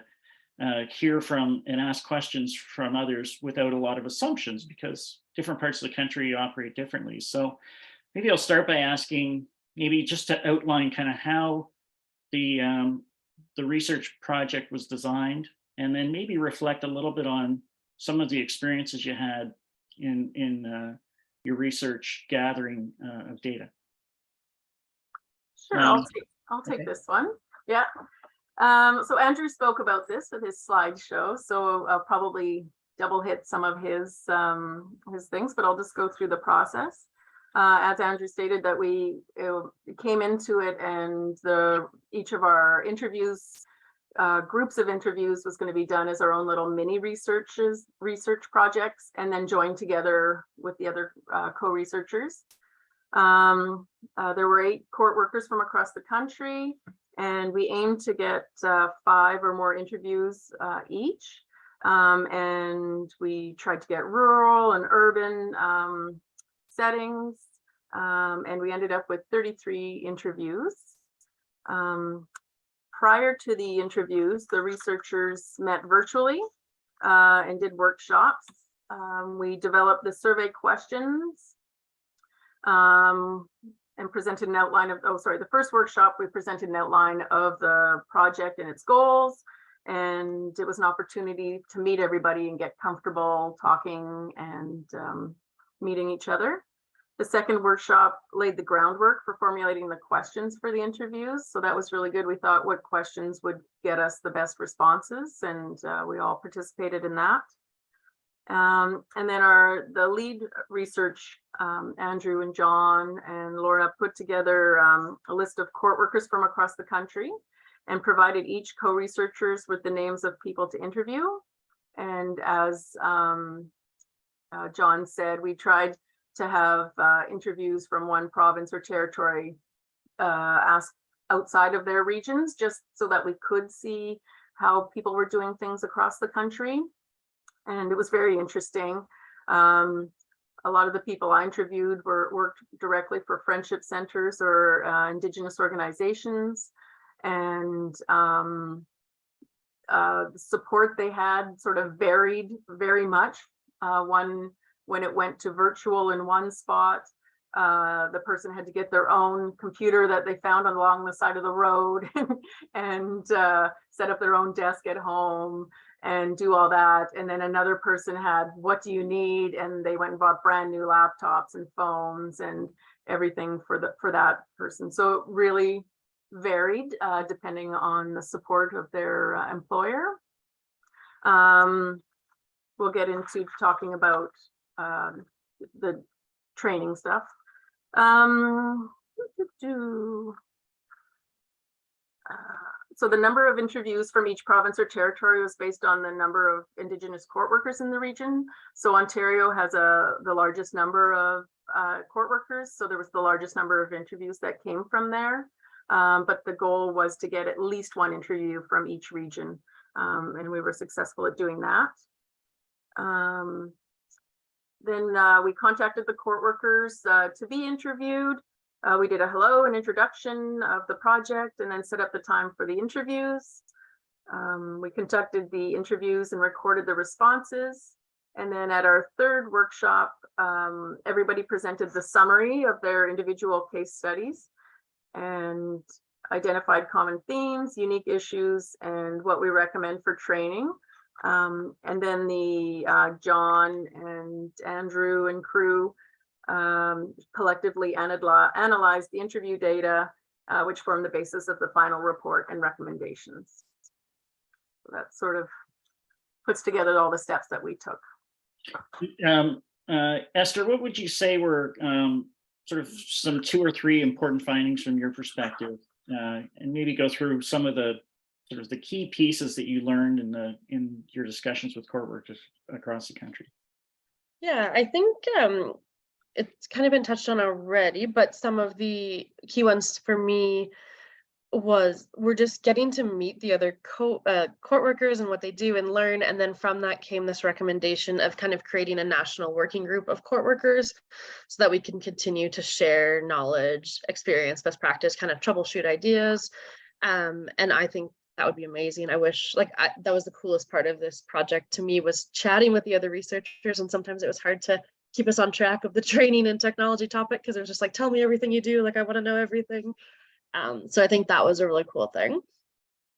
hear from and ask questions from others without a lot of assumptions, because different parts of the country operate differently. So maybe I'll start by asking, maybe just to outline kind of how the research project was designed, and then maybe reflect a little bit on some of the experiences you had in your research gathering of data. Sure, I'll take okay. this one. Yeah. So Andrew spoke about this with his slideshow, so I'll probably double hit some of his things, but I'll just go through the process. As Andrew stated, that we came into it, and each of our interviews, groups of interviews, was going to be done as our own little mini research projects, and then joined together with the other co-researchers. There were 8 court workers from across the country, and we aimed to get 5 or more interviews each. And we tried to get rural and urban settings, and we ended up with 33 interviews. Prior to the interviews, the researchers met virtually and did workshops. We developed the survey questions and presented an outline of, the first workshop, we presented an outline of the project and its goals. And it was an opportunity to meet everybody and get comfortable talking and meeting each other. The second workshop laid the groundwork for formulating the questions for the interviews. So that was really good. We thought what questions would get us the best responses, and we all participated in that. And then the lead research, Andrew and John and Laura, put together a list of court workers from across the country and provided each co-researchers with the names of people to interview. And as John said, we tried to have interviews from one province or territory asked outside of their regions, just so that we could see how people were doing things across the country. And it was very interesting. A lot of the people I interviewed worked directly for friendship centers or Indigenous organizations, and the support they had sort of varied very much. When it went to virtual in one spot, the person had to get their own computer that they found along the side of the road and set up their own desk at home and do all that. And then another person had, what do you need? And they went and bought brand new laptops and phones and everything for that person. So it really varied depending on the support of their employer. We'll get into talking about the training stuff. So the number of interviews from each province or territory was based on the number of Indigenous court workers in the region. So Ontario has the largest number of court workers, so there was the largest number of interviews that came from there. But the goal was to get at least one interview from each region, and we were successful at doing that. Then we contacted the court workers to be interviewed. We did a hello and introduction of the project, and then set up the time for the interviews. We conducted the interviews and recorded the responses. And then at our third workshop, everybody presented the summary of their individual case studies and identified common themes, unique issues, and what we recommend for training. And then the John and Andrew and crew collectively analyzed the interview data, which formed the basis of the final report and recommendations. So that sort of puts together all the steps that we took. Esther, what would you say were sort of some 2 or 3 important findings from your perspective, and maybe go through some of the sort of the key pieces that you learned in your discussions with court workers across the country? Yeah, I think it's kind of been touched on already, but some of the key ones for me we're just getting to meet the other court workers and what they do and learn. And then from that came this recommendation of kind of creating a national working group of court workers so that we can continue to share knowledge, experience, best practice, kind of troubleshoot ideas. And I think that would be amazing. I wish that was the coolest part of this project to me, was chatting with the other researchers. And sometimes it was hard to keep us on track of the training and technology topic, because it was just like, tell me everything you do. Like, I want to know everything. So I think that was a really cool thing.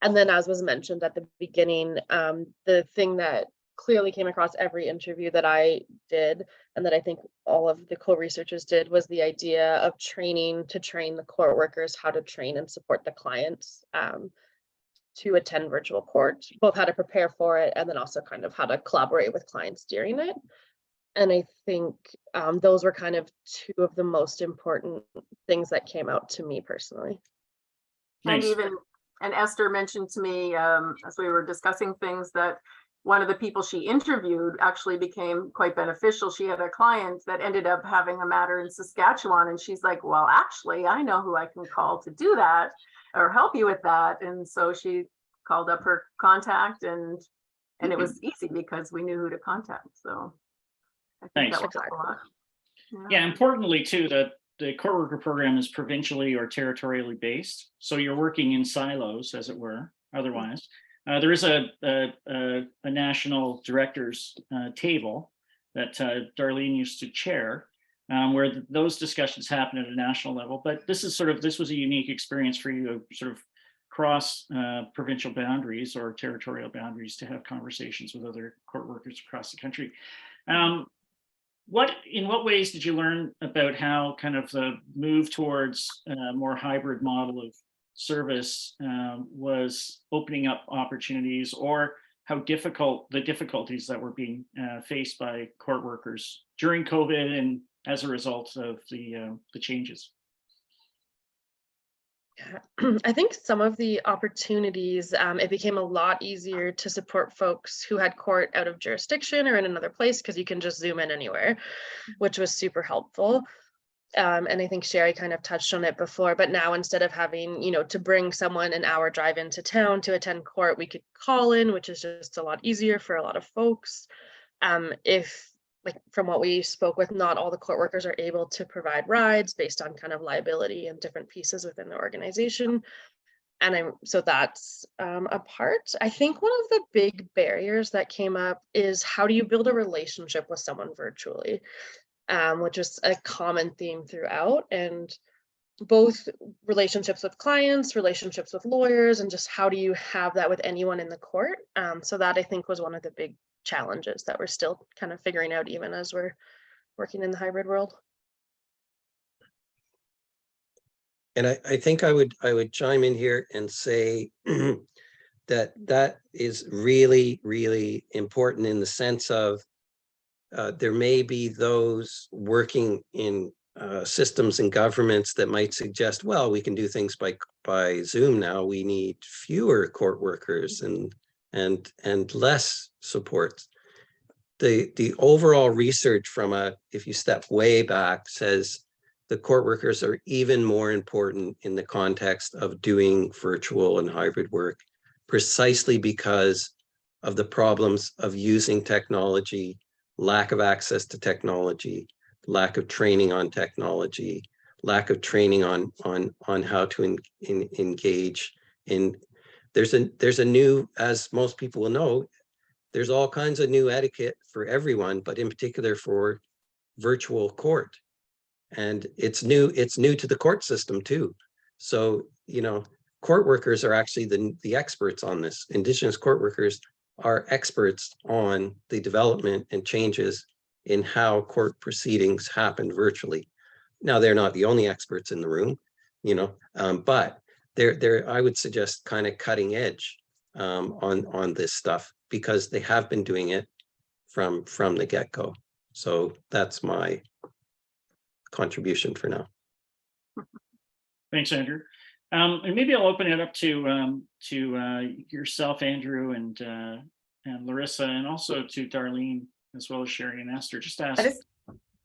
And then, as was mentioned at the beginning, the thing that clearly came across every interview that I did, and that I think all of the co-researchers did, was the idea of training to train the court workers how to train and support the clients to attend virtual court, both how to prepare for it and then also kind of how to collaborate with clients during it. And I think those were kind of 2 of the most important things that came out to me personally. Nice. And Esther mentioned to me as we were discussing things that one of the people she interviewed actually became quite beneficial. She had a client that ended up having a matter in Saskatchewan, and she's like, well, actually, I know who I can call to do that or help you with that. And so she called up her contact, and it was easy because we knew who to contact. So I think that was a lot. Yeah, importantly too, that the court worker program is provincially or territorially based. So you're working in silos, as it were, otherwise. There is a national directors table that Darlene used to chair, where those discussions happen at a national level. But this was a unique experience for you to sort of cross provincial boundaries or territorial boundaries to have conversations with other court workers across the country. In what ways did you learn about how kind of the move towards a more hybrid model of service was opening up opportunities, or how the difficulties that were being faced by court workers during COVID and as a result of the changes? I think some of the opportunities, it became a lot easier to support folks who had court out of jurisdiction or in another place, because you can just zoom in anywhere, which was super helpful. And I think Sherry kind of touched on it before, but now instead of having, to bring someone an hour drive into town to attend court, we could call in, which is just a lot easier for a lot of folks. If, like, from what we spoke with, not all the court workers are able to provide rides based on kind of liability and different pieces within the organization. And so that's a part. I think one of the big barriers that came up is, how do you build a relationship with someone virtually? Which is a common theme throughout, and both relationships with clients, relationships with lawyers, and just how do you have that with anyone in the court? So that, I think, was one of the big challenges that we're still kind of figuring out, even as we're working in the hybrid world. And I think I would chime in here and say that is really, really important, in the sense of there may be those working in systems and governments that might suggest, well, we can do things by Zoom now. We need fewer court workers and less support. The overall research if you step way back, says the court workers are even more important in the context of doing virtual and hybrid work, precisely because of the problems of using technology, lack of access to technology, lack of training on technology, lack of training on how to engage in. There's a new, as most people will know, there's all kinds of new etiquette for everyone, but in particular for virtual court. And it's new to the court system too. So, you know, court workers are actually the experts on this. Indigenous court workers are experts on the development and changes in how court proceedings happen virtually. Now, they're not the only experts in the room, you know, but they're I would suggest kind of cutting edge on this stuff, because they have been doing it from the get-go. So that's my contribution for now. Thanks, Andrew. And maybe I'll open it up to yourself, Andrew, and Larissa, and also to Darlene, as well as Sherry and Esther. Just ask. I just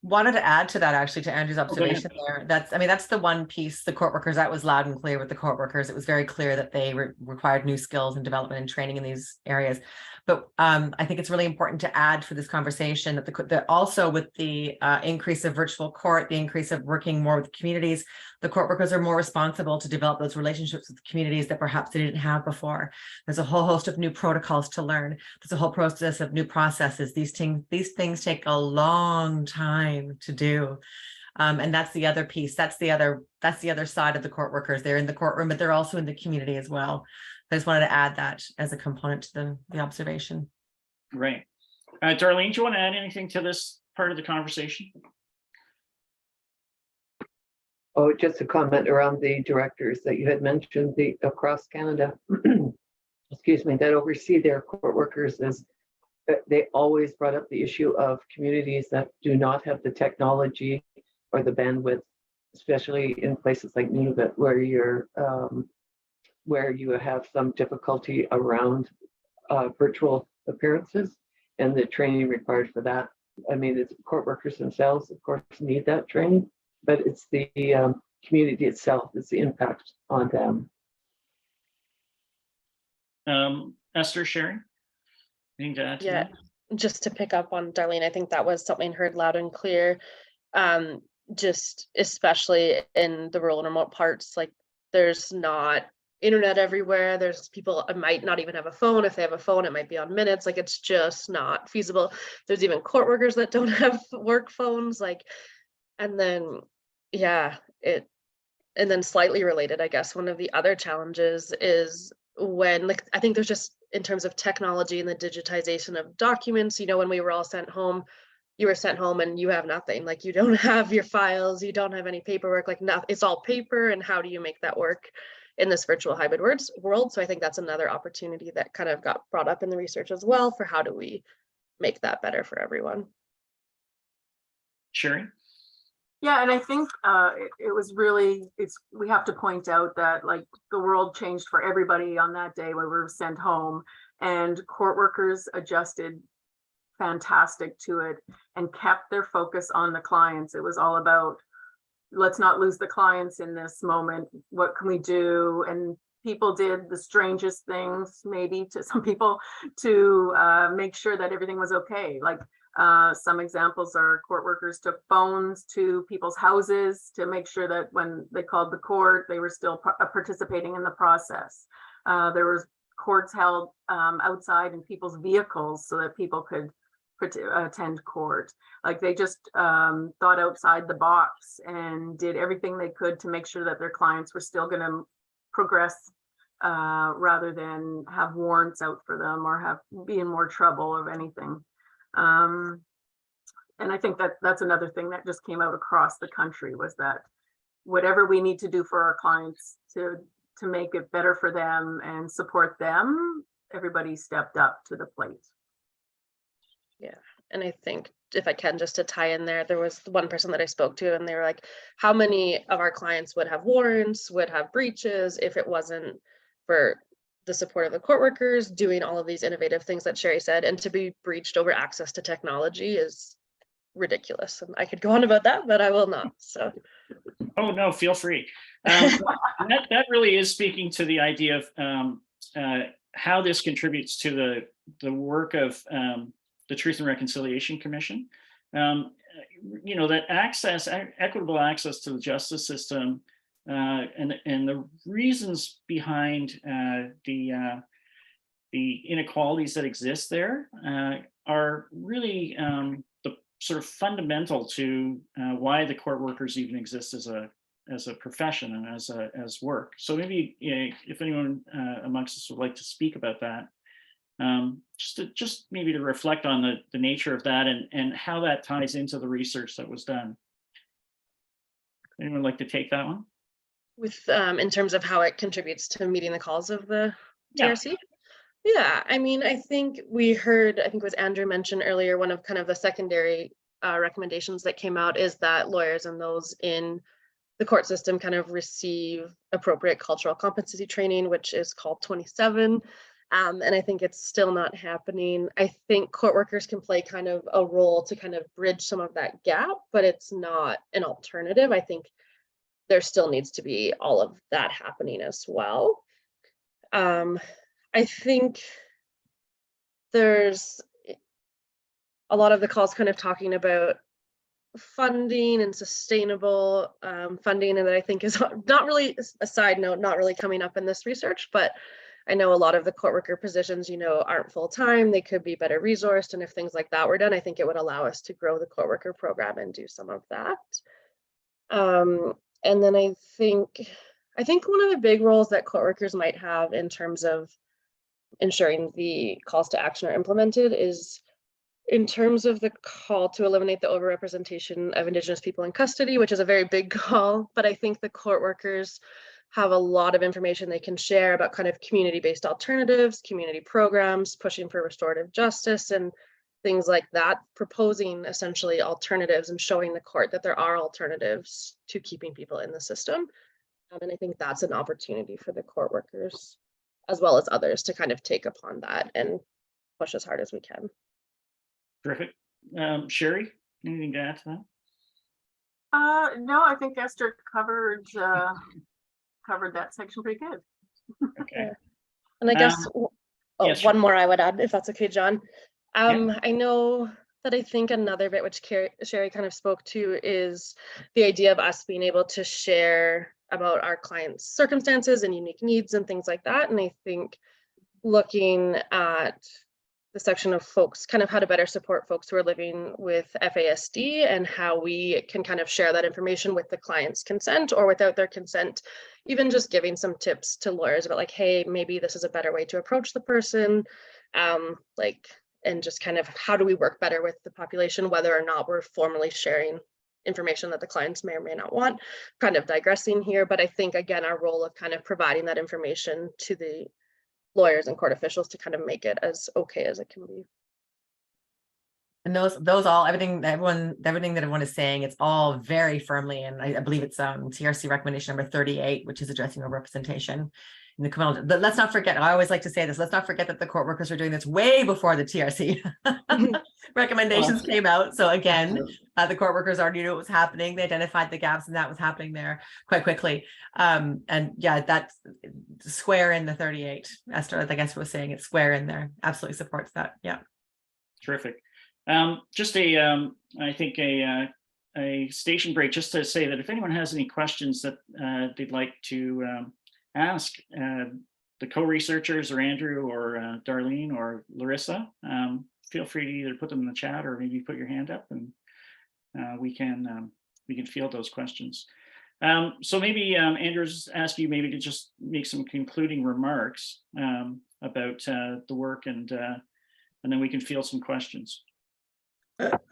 wanted to add to that, actually, to Andrew's observation there. That's the one piece, the court workers, that was loud and clear with the court workers. It was very clear that they required new skills and development and training in these areas. But I think it's really important to add for this conversation that also with the increase of virtual court, the increase of working more with communities, the court workers are more responsible to develop those relationships with communities that perhaps they didn't have before. There's a whole host of new protocols to learn. There's a whole process of new processes. These things take a long time to do. And that's the other piece. That's the other side of the court workers. They're in the courtroom, but they're also in the community as well. I just wanted to add that as a component to the observation. Right. Darlene, do you want to add anything to this part of the conversation? Oh, just a comment around the directors that you had mentioned, across Canada, excuse me, that oversee their court workers, is that they always brought up the issue of communities that do not have the technology or the bandwidth, especially in places like Nunavut, where you have some difficulty around virtual appearances and the training required for that. I mean, it's court workers themselves, of course, need that training, but it's the community itself, it's the impact on them. Esther, Sherry, anything to add to that? Just to pick up on Darlene, I think that was something heard loud and clear. Just especially in the rural and remote parts, like there's not internet everywhere. There's people might not even have a phone. If they have a phone, it might be on minutes. Like it's just not feasible. There's even court workers that don't have work phones. And then slightly related, I guess, one of the other challenges is when, I think there's just, in terms of technology and the digitization of documents, when we were all sent home, you were sent home and you have nothing. Like you don't have your files, you don't have any paperwork, it's all paper. And how do you make that work in this virtual hybrid world? So I think that's another opportunity that kind of got brought up in the research as well, for how do we make that better for everyone. Sherry? Yeah, and I think it was really, we have to point out that the world changed for everybody on that day when we were sent home, and court workers adjusted fantastic to it and kept their focus on the clients. It was all about, let's not lose the clients in this moment. What can we do? And people did the strangest things, maybe to some people, to make sure that everything was okay. Some examples are court workers took phones to people's houses to make sure that when they called the court, they were still participating in the process. There was courts held outside in people's vehicles so that people could attend court. They just thought outside the box and did everything they could to make sure that their clients were still going to progress, rather than have warrants out for them or be in more trouble or anything. And I think that's another thing that just came out across the country, was that whatever we need to do for our clients to make it better for them and support them, everybody stepped up to the plate. Yeah, and I think, if I can, just to tie in there was one person that I spoke to, and they were like, how many of our clients would have warrants, would have breaches, if it wasn't for the support of the court workers doing all of these innovative things that Sherry said, and to be breached over access to technology is ridiculous. And I could go on about that, but I will not. So. Oh no, feel free. That really is speaking to the idea of how this contributes to the work of the Truth and Reconciliation Commission. That equitable access to the justice system, and the reasons behind the inequalities that exist there are really the sort of fundamental to why the court workers even exist as a profession and as work. So maybe if anyone amongst us would like to speak about that, just maybe to reflect on the nature of that and how that ties into the research that was done. Anyone like to take that one? With in terms of how it contributes to meeting the calls of the TRC? Yeah. I mean, I think we heard, I think it was Andrew mentioned earlier, one of kind of the secondary recommendations that came out is that lawyers and those in the court system kind of receive appropriate cultural competency training, which is called 27. And I think it's still not happening. I think court workers can play kind of a role to kind of bridge some of that gap, but it's not an alternative. I think there still needs to be all of that happening as well. I think there's a lot of the calls kind of talking about funding and sustainable funding, and that I think is not really, a side note, not really coming up in this research, but I know a lot of the court worker positions, you know, aren't full-time, they could be better resourced, and if things like that were done, I think it would allow us to grow the court worker program and do some of that. And then I think one of the big roles that court workers might have in terms of ensuring the calls to action are implemented is in terms of the call to eliminate the overrepresentation of Indigenous people in custody, which is a very big call, but I think the court workers have a lot of information they can share about kind of community-based alternatives, community programs, pushing for restorative justice and things like that, proposing essentially alternatives and showing the court that there are alternatives to keeping people in the system. And I think that's an opportunity for the court workers, as well as others, to kind of take upon that and push as hard as we can. Terrific. Sherry, anything to add to that? No, I think Esther covered that section pretty good. Okay. And I guess yes, one more I would add, if that's okay, John. Yeah. I know that I think another bit which Sherry kind of spoke to is the idea of us being able to share about our clients' circumstances and unique needs and things like that. And I think looking at the section of folks, kind of how to better support folks who are living with FASD and how we can kind of share that information with the client's consent or without their consent, even just giving some tips to lawyers about like, hey, maybe this is a better way to approach the person, and just kind of how do we work better with the population, whether or not we're formally sharing information that the clients may or may not want. Kind of digressing here, but I think again, our role of kind of providing that information to the lawyers and court officials to kind of make it as okay as it can be. And those all, everything that everyone is saying, it's all very firmly, and I believe it's TRC recommendation number 38, which is addressing overrepresentation in the criminal. But let's not forget, I always like to say this, let's not forget that the court workers are doing this way before the TRC recommendations came out. So again, the court workers already knew what was happening. They identified the gaps and that was happening there quite quickly. And yeah, that's square in the 38. Esther, I guess was saying it's square in there. Absolutely supports that. Yeah. Terrific. Just I think a station break, just to say that if anyone has any questions that they'd like to ask the co-researchers or Andrew or Darlene or Larissa, feel free to either put them in the chat or maybe put your hand up, and we can field those questions. So maybe Andrew's ask you maybe to just make some concluding remarks about the work, and then we can field some questions.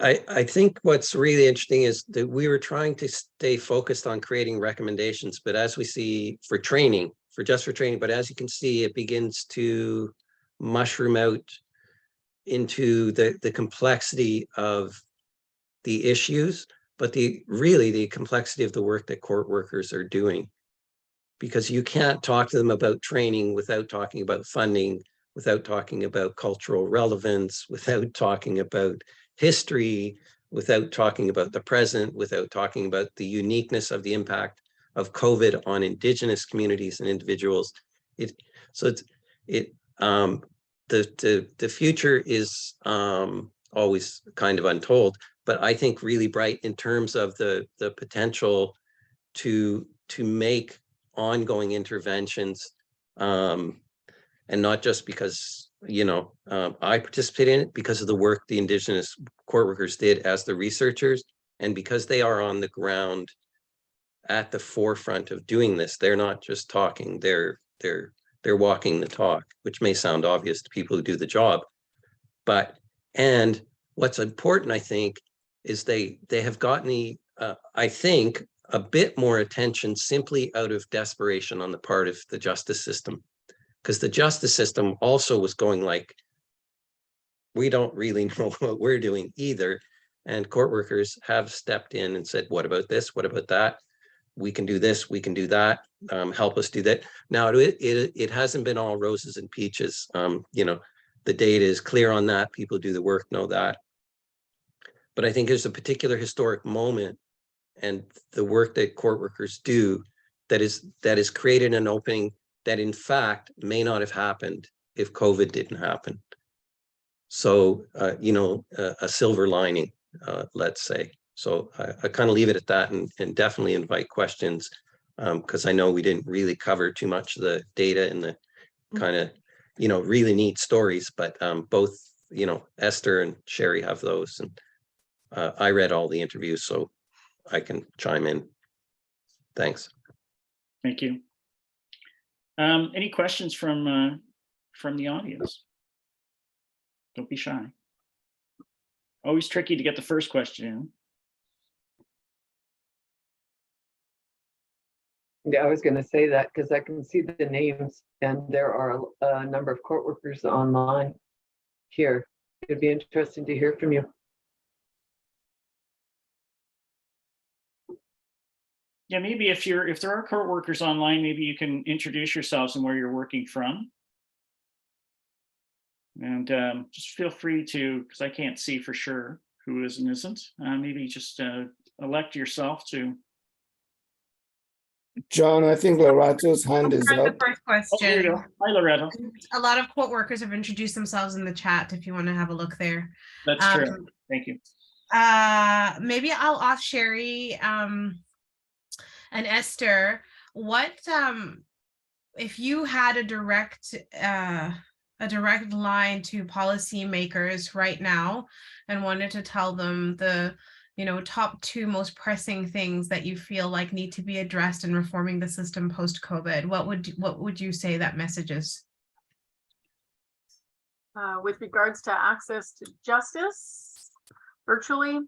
I think what's really interesting is that we were trying to stay focused on creating recommendations, but as we see for training, but as you can see, it begins to mushroom out into the complexity of the issues, but really the complexity of the work that court workers are doing. Because you can't talk to them about training without talking about funding, without talking about cultural relevance, without talking about history, without talking about the present, without talking about the uniqueness of the impact of COVID on Indigenous communities and individuals. The future is always kind of untold, but I think really bright in terms of the potential to make ongoing interventions And not just because, I participated in it, because of the work the Indigenous court workers did as the researchers, and because they are on the ground at the forefront of doing this. They're not just talking, they're walking the talk, which may sound obvious to people who do the job. And what's important, I think, is they have gotten I think, a bit more attention simply out of desperation on the part of the justice system. Because the justice system also was going like, we don't really know what we're doing either. And court workers have stepped in and said, what about this? What about that? We can do this, we can do that. Help us do that. Now, it hasn't been all roses and peaches. The data is clear on that. People do the work, know that. But I think there's a particular historic moment and the work that court workers do that is created an opening that in fact may not have happened if COVID didn't happen. So, a silver lining, let's say. So I kind of leave it at that and definitely invite questions, because I know we didn't really cover too much of the data and the kind of, really neat stories, but both, Esther and Sherry have those. And I read all the interviews, so I can chime in. Thanks. Thank you. Any questions from the audience? Don't be shy. Always tricky to get the first question in. Yeah, I was going to say that because I can see the names and there are a number of court workers online here. It'd be interesting to hear from you. Yeah, maybe if there are court workers online, maybe you can introduce yourselves and where you're working from. And just feel free to, because I can't see for sure who is and isn't, maybe just elect yourself to. John, I think Lorato's hand is The up. first Oh, there you question. go. Hi, Loretta. A lot of court workers have introduced themselves in the chat if you want to have a look there. That's true. Thank you. Maybe I'll ask Sherry and Esther, what if you had a direct line to policymakers right now and wanted to tell them the top 2 most pressing things that you feel like need to be addressed in reforming the system post-COVID, what would you say that message is? With regards to access to justice virtually,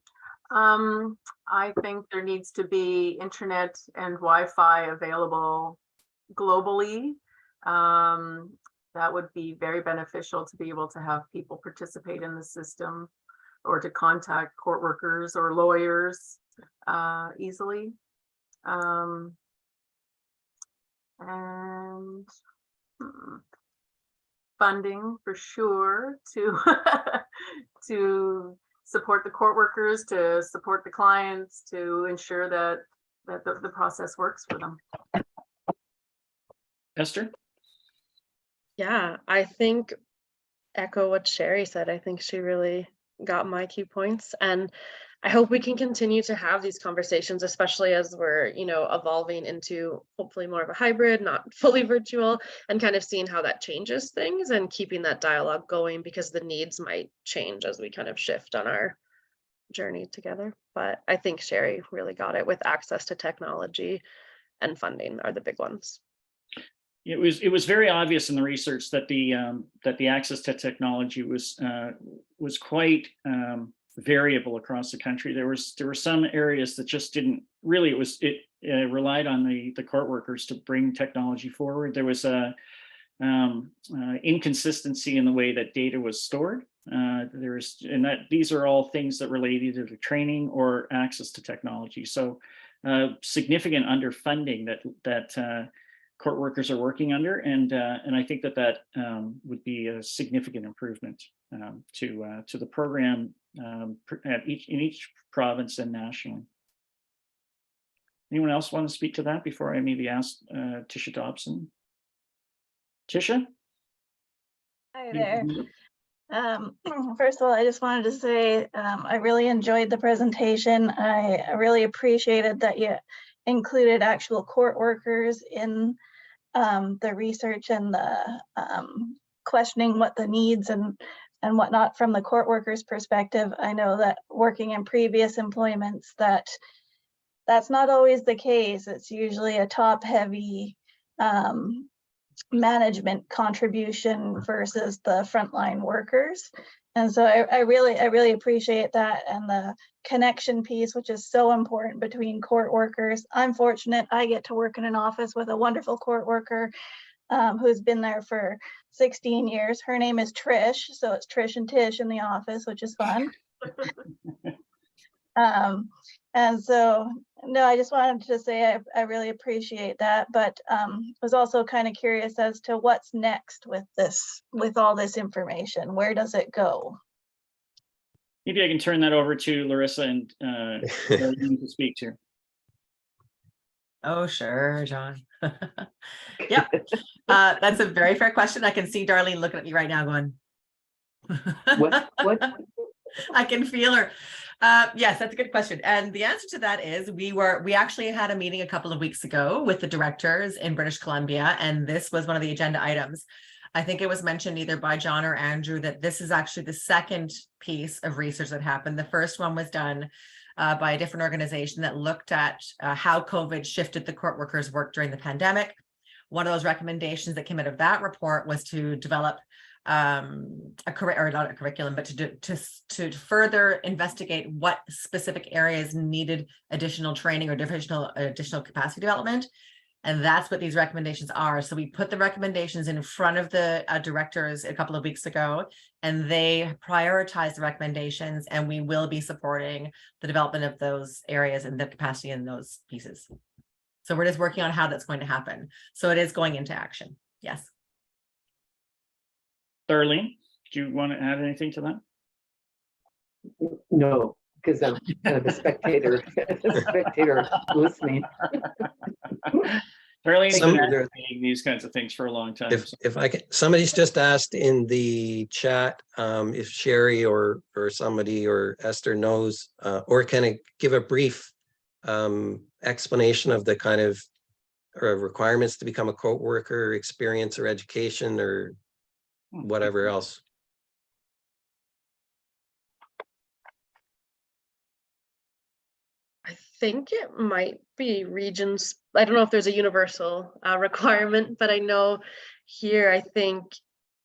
I think there needs to be internet and Wi-Fi available globally. That would be very beneficial to be able to have people participate in the system or to contact court workers or lawyers easily. And funding for sure to to support the court workers, to support the clients, to ensure that the process works for them. Esther? Yeah, I think echo what Sherry said. I think she really got my key points, and I hope we can continue to have these conversations, especially as we're, evolving into hopefully more of a hybrid, not fully virtual, and kind of seeing how that changes things and keeping that dialogue going, because the needs might change as we kind of shift on our journey together. But I think Sherry really got it with access to technology and funding are the big ones. It was very obvious in the research that the access to technology was quite variable across the country. There were some areas that just didn't really. It relied on the court workers to bring technology forward. There was a inconsistency in the way that data was stored. These are all things that related to the training or access to technology. So significant underfunding that court workers are working under, and I think that would be a significant improvement to the program in each province and nationally. Anyone else want to speak to that before I maybe ask Tisha Dobson? Tisha? Hi there. First of all, I just wanted to say I really enjoyed the presentation. I really appreciated that you included actual court workers in the research and the questioning what the needs and whatnot from the court workers perspective. I know that working in previous employments that's not always the case. It's usually a top heavy management contribution versus the frontline workers. And so I really appreciate that, and the connection piece, which is so important between court workers. I'm fortunate I get to work in an office with a wonderful court worker who's been there for 16 years. Her name is Trish, so it's Trish and Tish in the office, which is fun. And so, no, I just wanted to say I really appreciate that, but was also kind of curious as to what's next with this, with all this information. Where does it go? Maybe I can turn that over to Larissa and you to speak to. Oh, sure, John. Yep. That's a very fair question. I can see Darlene looking at me right now going, What? I can feel her. Yes, that's a good question. And the answer to that is we actually had a meeting a couple of weeks ago with the directors in British Columbia, and this was one of the agenda items. I think it was mentioned either by John or Andrew that this is actually the second piece of research that happened. The first one was done by a different organization that looked at how COVID shifted the court workers' work during the pandemic. One of those recommendations that came out of that report was to develop not a curriculum, but to further investigate what specific areas needed additional training or additional capacity development. And that's what these recommendations are. So we put the recommendations in front of the directors a couple of weeks ago, and they prioritized the recommendations, and we will be supporting the development of those areas and the capacity in those pieces. So we're just working on how that's going to happen. So it is going into action. Yes. Darlene, do you want to add anything to that? No, because I'm kind of a spectator, listening. Darlene's been advocating these kinds of things for a long time. If I can, somebody's just asked in the chat if Sherry or somebody or Esther knows, or can I give a brief explanation of the kind of requirements to become a court worker, experience or education or whatever else. I think it might be regions. I don't know if there's a universal requirement, but I know here, I think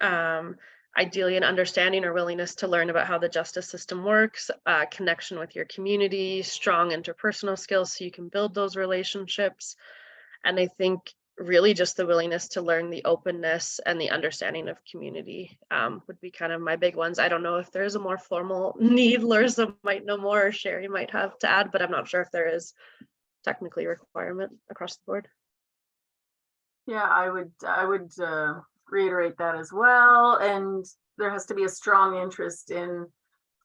ideally an understanding or willingness to learn about how the justice system works, connection with your community, strong interpersonal skills so you can build those relationships. And I think really just the willingness to learn, the openness and the understanding of community would be kind of my big ones. I don't know if there's a more formal need. Larissa might know more, or Sherry might have to add, but I'm not sure if there is technically a requirement across the board. Yeah, I would reiterate that as well. And there has to be a strong interest in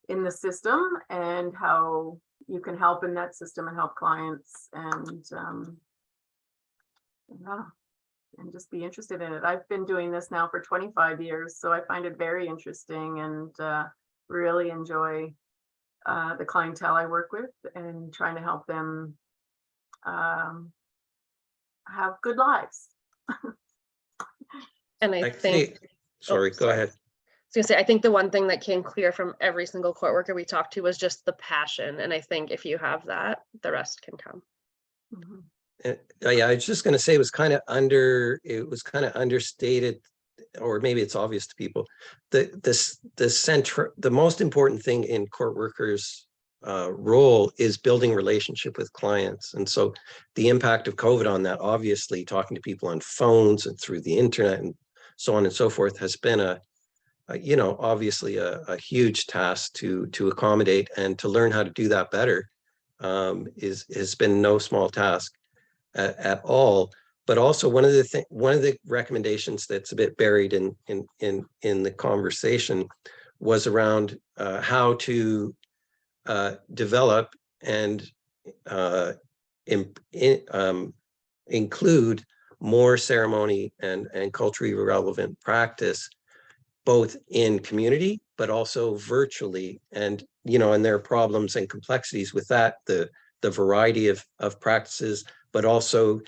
the system and how you can help in that system and help clients, and yeah, and just be interested in it. I've been doing this now for 25 years, so I find it very interesting and really enjoy the clientele I work with and trying to help them have good lives. And I think, sorry, go ahead. I was gonna say, I think the one thing that came clear from every single court worker we talked to was just the passion. And I think if you have that, the rest can come. Mm-hmm. Yeah, I was just going to say it was kind of understated, or maybe it's obvious to people. The most important thing in court workers' role is building relationship with clients, and so the impact of COVID on that, obviously, talking to people on phones and through the internet and so on and so forth, has been obviously a huge task to accommodate, and to learn how to do that better has been no small task at all. But also one of the recommendations that's a bit buried in the conversation was around how to develop and include more ceremony and culturally relevant practice, both in community but also virtually. And and there are problems and complexities with that, the variety of practices, but also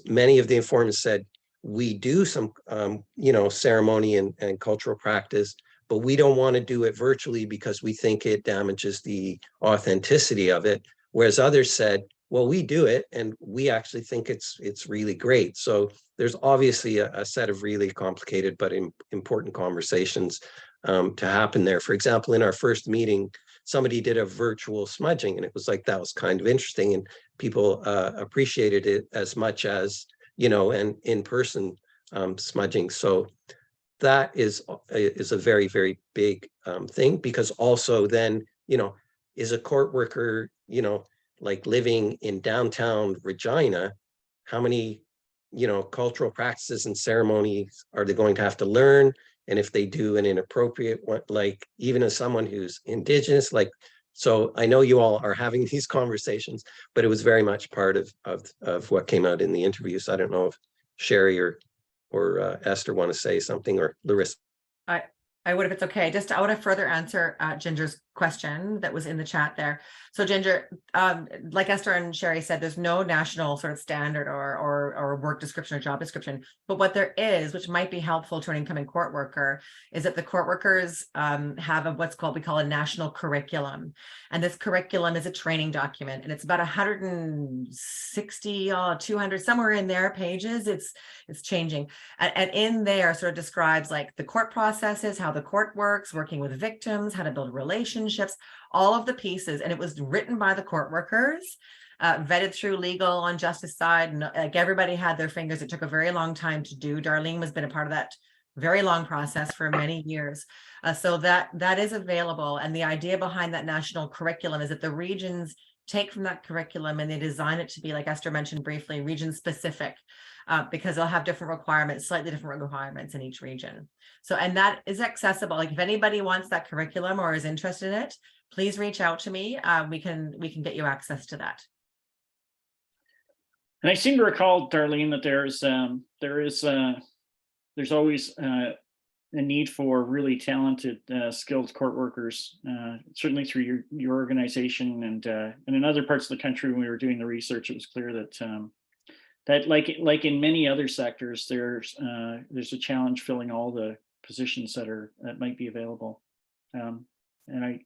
many of the informants said we do some, ceremony and cultural practice, but we don't want to do it virtually because we think it damages the authenticity of it. Whereas others said, well, we do it and we actually think it's really great. So there's obviously a set of really complicated but important conversations to happen there. For example, in our first meeting, somebody did a virtual smudging, and it was like, that was kind of interesting, and people appreciated it as much as, an in-person smudging. So that is a very, very big thing, because also then, is a court worker, like living in downtown Regina, how many, cultural practices and ceremonies are they going to have to learn? And if they do an inappropriate one, like even as someone who's Indigenous, like, so I know you all are having these conversations, but it was very much part of what came out in the interview. So I don't know if Sherry or Esther want to say something, or Larissa. I would, if it's okay. Just I want to further answer Ginger's question that was in the chat there. So Ginger, like Esther and Sherry said, there's no national sort of standard or work description or job description. But what there is, which might be helpful to an incoming court worker, is that the court workers have we call a national curriculum. And this curriculum is a training document, and it's about 160, 200, somewhere in there pages. It's changing. And in there sort of describes like the court processes, how the court works, working with victims, how to build relationships, all of the pieces. And it was written by the court workers, vetted through legal on justice side. And like everybody had their fingers. It took a very long time to do. Darlene has been a part of that very long process for many years. So that is available. And the idea behind that national curriculum is that the regions take from that curriculum and they design it to be, like Esther mentioned briefly, region specific, because they'll have different requirements, slightly different requirements in each region. So, and that is accessible. Like if anybody wants that curriculum or is interested in it, please reach out to me. We can get you access to that. And I seem to recall, Darlene, that there's always a need for really talented, skilled court workers, certainly through your organization, and in other parts of the country. When we were doing the research, it was clear that that like in many other sectors, there's a challenge filling all the positions that might be available. And I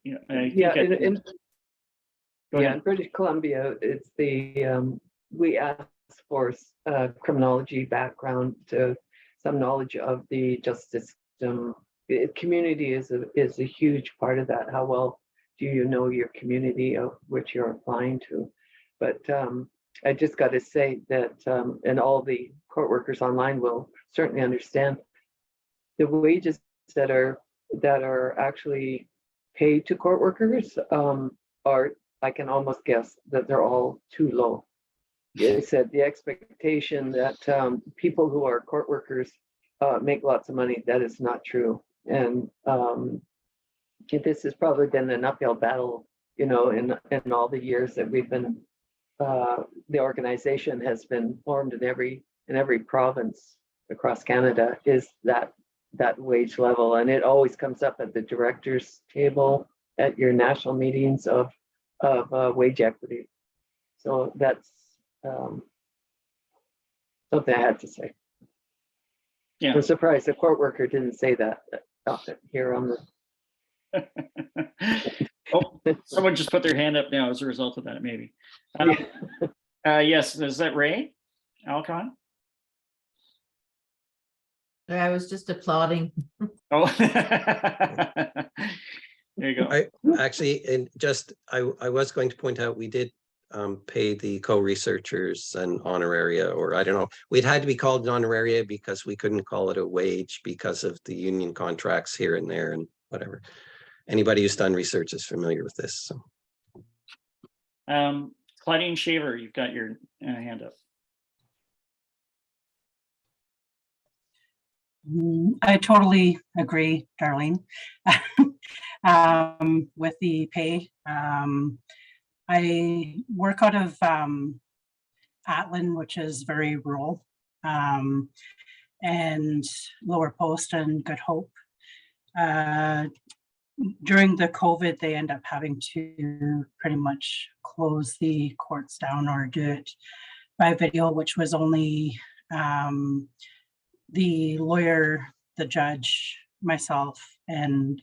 think in British Columbia, it's we ask for criminology background, to some knowledge of the justice system. Community is a huge part of that. How well do you know your community of which you're applying to? But I just got to say that, and all the court workers online will certainly understand, the wages that are actually paid to court workers are, I can almost guess that they're all too low. They said the expectation that people who are court workers make lots of money. That is not true. And this has probably been an uphill battle, in all the years that we've been, the organization has been formed in every province across Canada, is that wage level. And it always comes up at the directors table at your national meetings of wage equity. So that's something I had to say. Yeah. I'm surprised the court worker didn't say that here on the. Oh, someone just put their hand up now as a result of that, maybe. Yes, is that Ray Alcon? I was just applauding. Oh, there you go. I was going to point out, we did pay the co-researchers an honoraria, or I don't know, we'd had to be called an honoraria because we couldn't call it a wage because of the union contracts here and there and whatever. Anybody who's done research is familiar with this. So. Claudine Shaver, you've got your hand up. I totally agree, Darlene, with the pay. I work out of Atlin, which is very rural, and Lower Post and Good Hope. During the COVID, they end up having to pretty much close the courts down or do it by video, which was only the lawyer, the judge, myself, and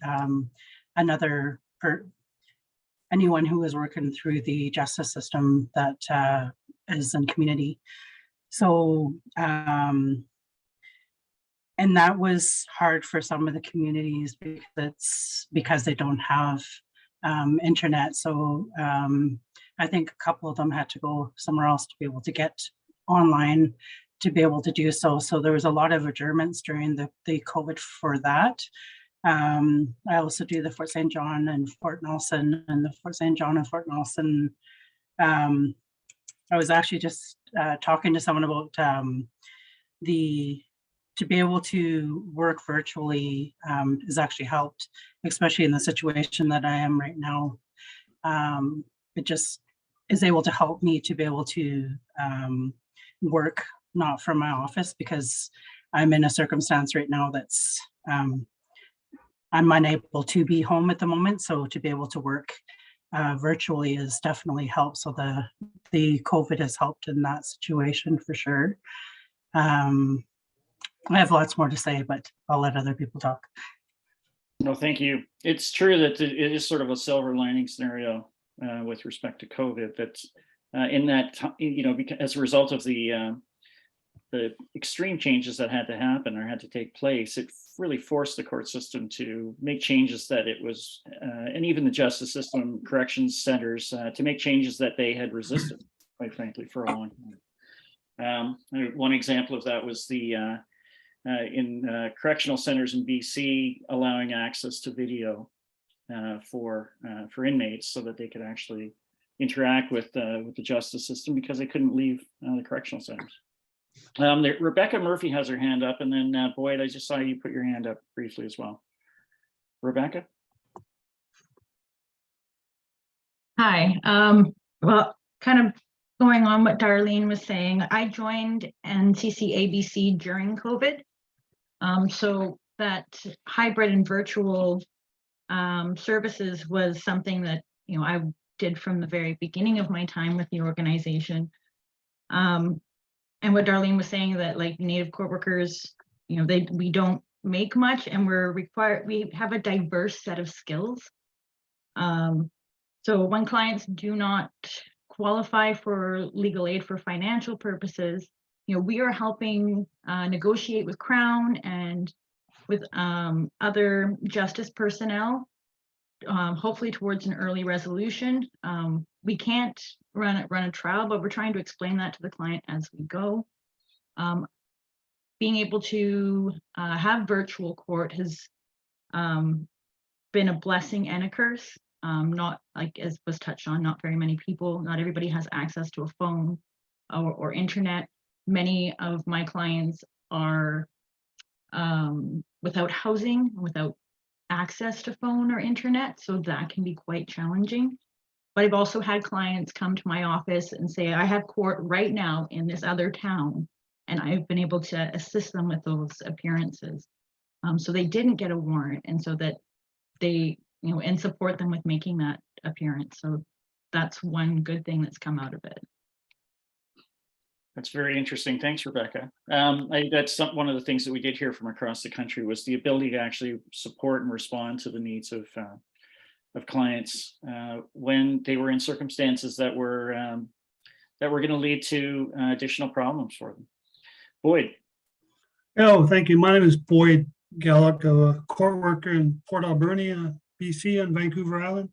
anyone who is working through the justice system that is in community. So, and that was hard for some of the communities because they don't have internet. So I think a couple of them had to go somewhere else to be able to get online to be able to do so. So there was a lot of adjournments during the COVID for that. I also do the Fort St. John and Fort Nelson, and the Fort St. John and Fort Nelson. I was actually just talking to someone about to be able to work virtually has actually helped, especially in the situation that I am right now. It just is able to help me to be able to work not from my office, because I'm in a circumstance right now that's I'm unable to be home at the moment. So to be able to work virtually has definitely helped. So the COVID has helped in that situation for sure. I have lots more to say, but I'll let other people talk. No, thank you. It's true that it is sort of a silver lining scenario with respect to COVID. That in that, because as a result of the extreme changes that had to happen or had to take place, it really forced the court system to make changes that it was, and even the justice system, corrections centers, to make changes that they had resisted, quite frankly, for a long time. One example of that was the in correctional centers in BC, allowing access to video for inmates so that they could actually interact with the justice system, because they couldn't leave the correctional centers. Rebecca Murphy has her hand up, and then Boyd, I just saw you put your hand up briefly as well. Rebecca? Hi. Well, kind of going on what Darlene was saying, I joined NCC-ABC during COVID. So that hybrid and virtual services was something that, I did from the very beginning of my time with the organization. And what Darlene was saying, that like Native court workers, we don't make much, and we have a diverse set of skills. So when clients do not qualify for legal aid for financial purposes, we are helping negotiate with Crown and with other justice personnel, hopefully towards an early resolution. We can't run a trial, but we're trying to explain that to the client as we go. Being able to have virtual court has been a blessing and a curse. Not, like as was touched on, not very many people, not everybody has access to a phone or internet. Many of my clients are without housing, without access to phone or internet, so that can be quite challenging. But I've also had clients come to my office and say, I have court right now in this other town, and I've been able to assist them with those appearances. So they didn't get a warrant, and so that they, and support them with making that appearance. So that's one good thing that's come out of it. That's very interesting. Thanks, Rebecca. That's one of the things that we did hear from across the country, was the ability to actually support and respond to the needs of clients when they were in circumstances that were going to lead to additional problems for them. Boyd. Oh, thank you. My name is Boyd Gallup, a court worker in Port Alberni, BC, on Vancouver Island,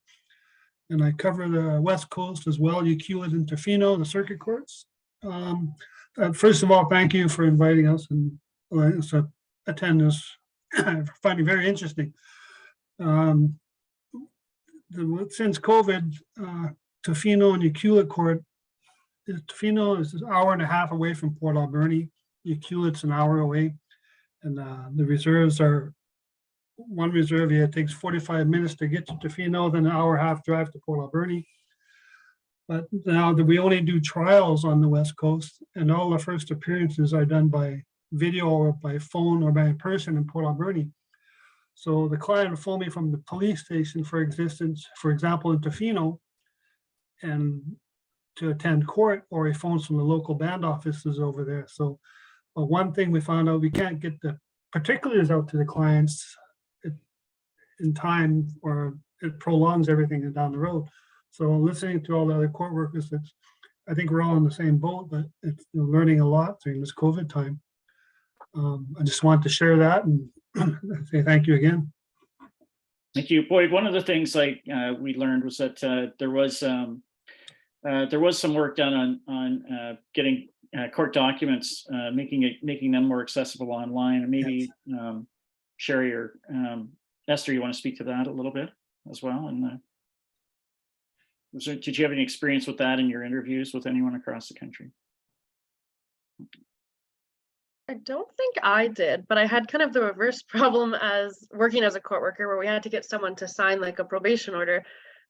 and I cover the West Coast as well, Ucluelet and Tofino, the circuit courts. First of all, thank you for inviting us and attend this. I find it very interesting. Since COVID, Tofino and Ucluelet court, Tofino is an hour and a half away from Port Alberni. Ucluelet's an hour away, and the reserves are, one reserve here takes 45 minutes to get to Tofino, then an hour and a half drive to Port Alberni. But now that we only do trials on the West Coast, and all the first appearances are done by video or by phone or by person in Port Alberni. So the client will phone me from the police station, for example, in Tofino, and to attend court, or he phones from the local band offices over there. So But one thing we found out, we can't get the particulars out to the clients in time, or it prolongs everything down the road. So listening to all the other court workers, I think we're all in the same boat, but it's learning a lot during this COVID time. I just want to share that and say thank you again. Thank you, Boyd. One of the things we learned was that there was some work done on getting court documents, making them more accessible online, and maybe Sherry or Esther, you want to speak to that a little bit as well? And did you have any experience with that in your interviews with anyone across the country? I don't think I did, but I had kind of the reverse problem as working as a court worker, where we had to get someone to sign like a probation order.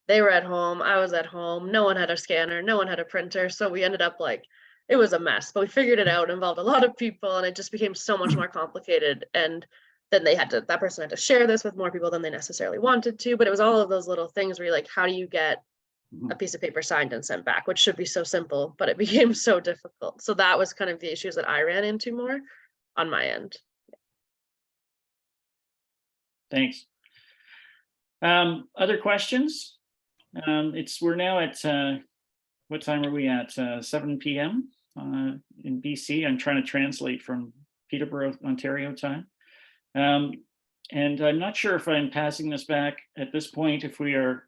They were at home, I was at home, no one had a scanner, no one had a printer. So we ended up like, it was a mess, but we figured it out. It involved a lot of people, and it just became so much more complicated. And then that person had to share this with more people than they necessarily wanted to. But it was all of those little things where you're like, how do you get a piece of paper signed and sent back, which should be so simple, but it became so difficult. So that was kind of the issues that I ran into more on my end. Thanks. Other questions? We're now at, what time are we at? 7 p.m. In BC. I'm trying to translate from Peterborough, Ontario time. And I'm not sure if I'm passing this back at this point, if we are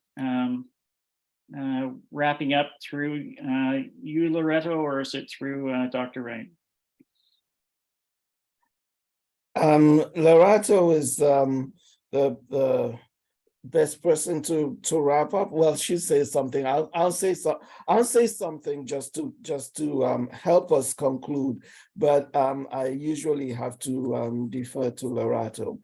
wrapping up through you, Loretto, or is it through Dr. Wright? Loretto is the best person to wrap up. Well, she'll say something. I'll say something just to help us conclude. But I usually have to defer to Loretto.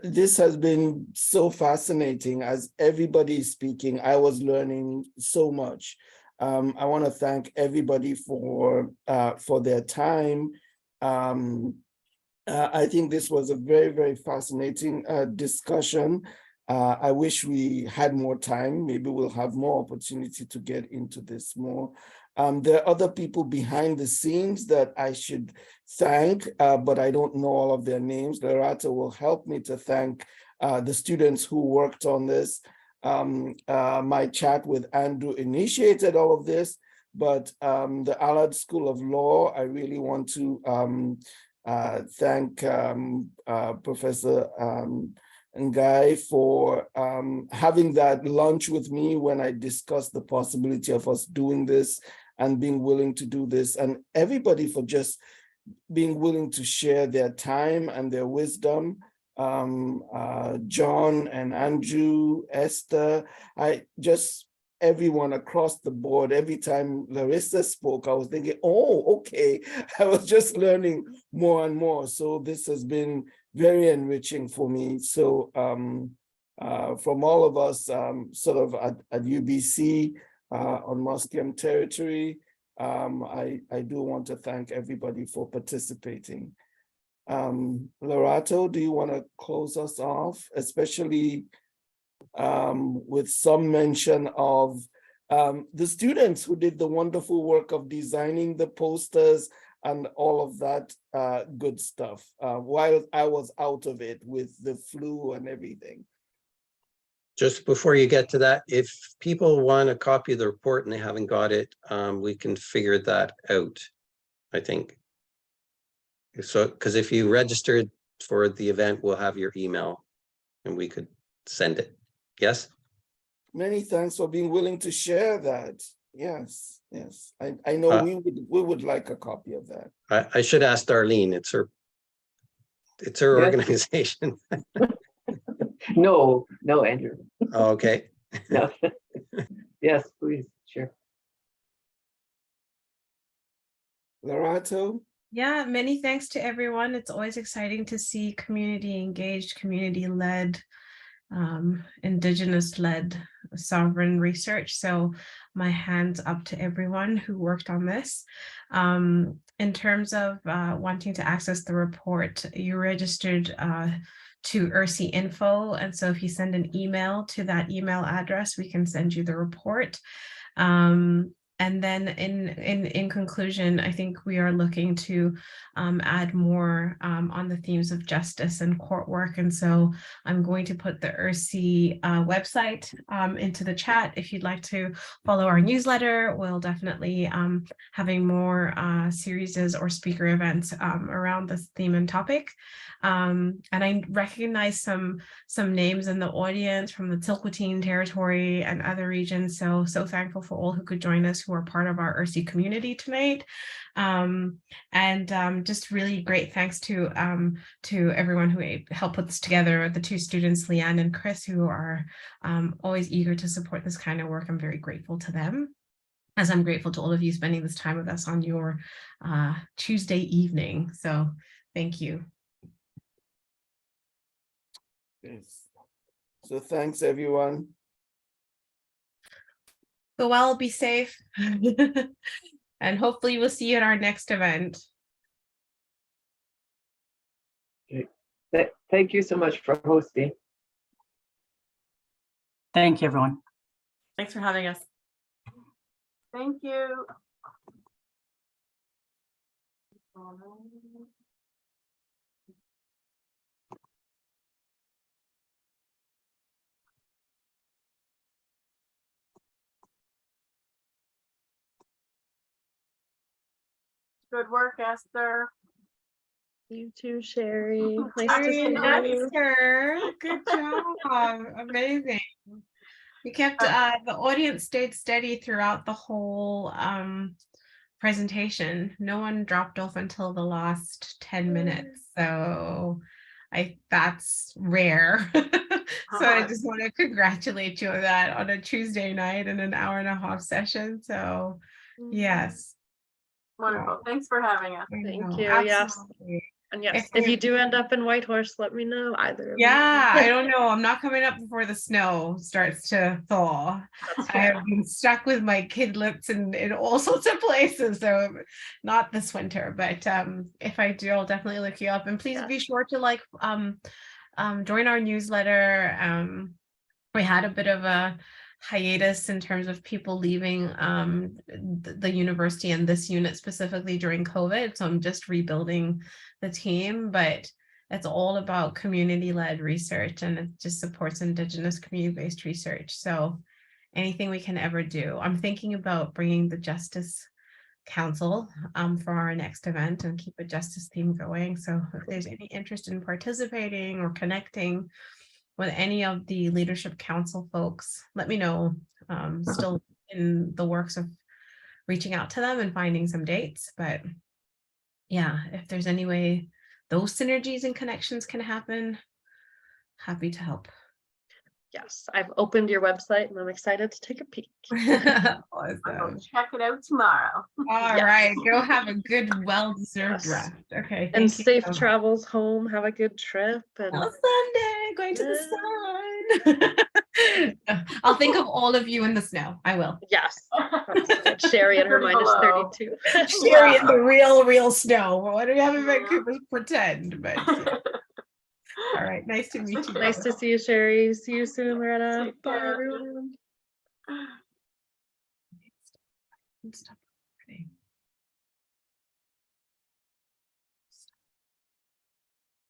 This has been so fascinating. As everybody is speaking, I was learning so much. I want to thank everybody for their time. I think this was a very, very fascinating discussion. I wish we had more time. Maybe we'll have more opportunity to get into this more. There are other people behind the scenes that I should thank, but I don't know all of their names. Loretto will help me to thank the students who worked on this. My chat with Andrew initiated all of this, but the Allard School of Law, I really want to thank Professor Ngai for having that lunch with me when I discussed the possibility of us doing this and being willing to do this, and everybody for just being willing to share their time and their wisdom. John and Andrew, Esther, everyone across the board. Every time Larissa spoke, I was thinking, oh, okay. I was just learning more and more. So this has been very enriching for me. So from all of us sort of at UBC on Musqueam territory, I do want to thank everybody for participating. Loretto, do you want to close us off, especially with some mention of the students who did the wonderful work of designing the posters and all of that good stuff while I was out of it with the flu and everything. Just before you get to that, if people want a copy of the report and they haven't got it, we can figure that out, I think. So, because if you registered for the event, we'll have your email and we could send it. Yes? Many thanks for being willing to share that. Yes, yes. I know we would like a copy of that. I should ask Darlene. It's her Yes. organization. No, Andrew. Okay. No. Yes, please, sure. Loretto? Yeah, many thanks to everyone. It's always exciting to see community engaged, community-led, Indigenous-led sovereign research. So my hands up to everyone who worked on this. In terms of wanting to access the report, you registered to ERSI info. And so if you send an email to that email address, we can send you the report. And then in conclusion, I think we are looking to add more on the themes of justice and court work. And so I'm going to put the ERC website into the chat. If you'd like to follow our newsletter, we'll definitely having more series or speaker events around this theme and topic. And I recognize some names in the audience from the Tsilhqot'in territory and other regions. So thankful for all who could join us who are part of our ERC community tonight. Just really great thanks to everyone who helped put this together, the two students, Leanne and Chris, who are always eager to support this kind of work. I'm very grateful to them, as I'm grateful to all of you spending this time with us on your Tuesday evening. So thank you. Yes. So thanks, everyone. Go well, be safe, and hopefully we'll see you at our next event. Okay. Thank you so much for hosting. Thank you, everyone. Thanks for having us. Thank you. Good work, Esther. You too, Sherry. Nice to Very see you. Esther. Good job. Amazing. You kept the audience stayed steady throughout the whole presentation. No one dropped off until the last 10 minutes. So that's rare. So I just want to congratulate you on that on a Tuesday night in an hour-and-a-half session. So yes. Wonderful. Thanks for having us. Thank you. Absolutely. Yes. And yes, if you do end up in Whitehorse, let me know either. Yeah, I don't know. I'm not coming up before the snow starts to thaw. I have been stuck with my kidlets in all sorts of places, so not this winter. But if I do, I'll definitely look you up. And please be sure to join our newsletter. We had a bit of a hiatus in terms of people leaving the university and this unit specifically during COVID. So I'm just rebuilding the team, but it's all about community-led research, and it just supports Indigenous community-based research. So anything we can ever do. I'm thinking about bringing the Justice Council for our next event and keep a justice theme going. So if there's any interest in participating or connecting with any of the Leadership Council folks, let me know. Still in the works of reaching out to them and finding some dates, but yeah, if there's any way those synergies and connections can happen, happy to help. Yes, I've opened your website and I'm excited to take a peek. Awesome. I'll check it out tomorrow. All right, go have a good, well-deserved rest. Okay, And thank you safe so much. travels home. Have a good trip. And Sunday, going to the sun. I'll think of all of you in the snow. I will. Yes. Sherry and her -32. Sherry in the real snow. What do we have in Vancouver? Pretend, but yeah. All right, nice to meet you. Nice to see you, Sherry. See you soon, Loretta. Bye, everyone. Stop.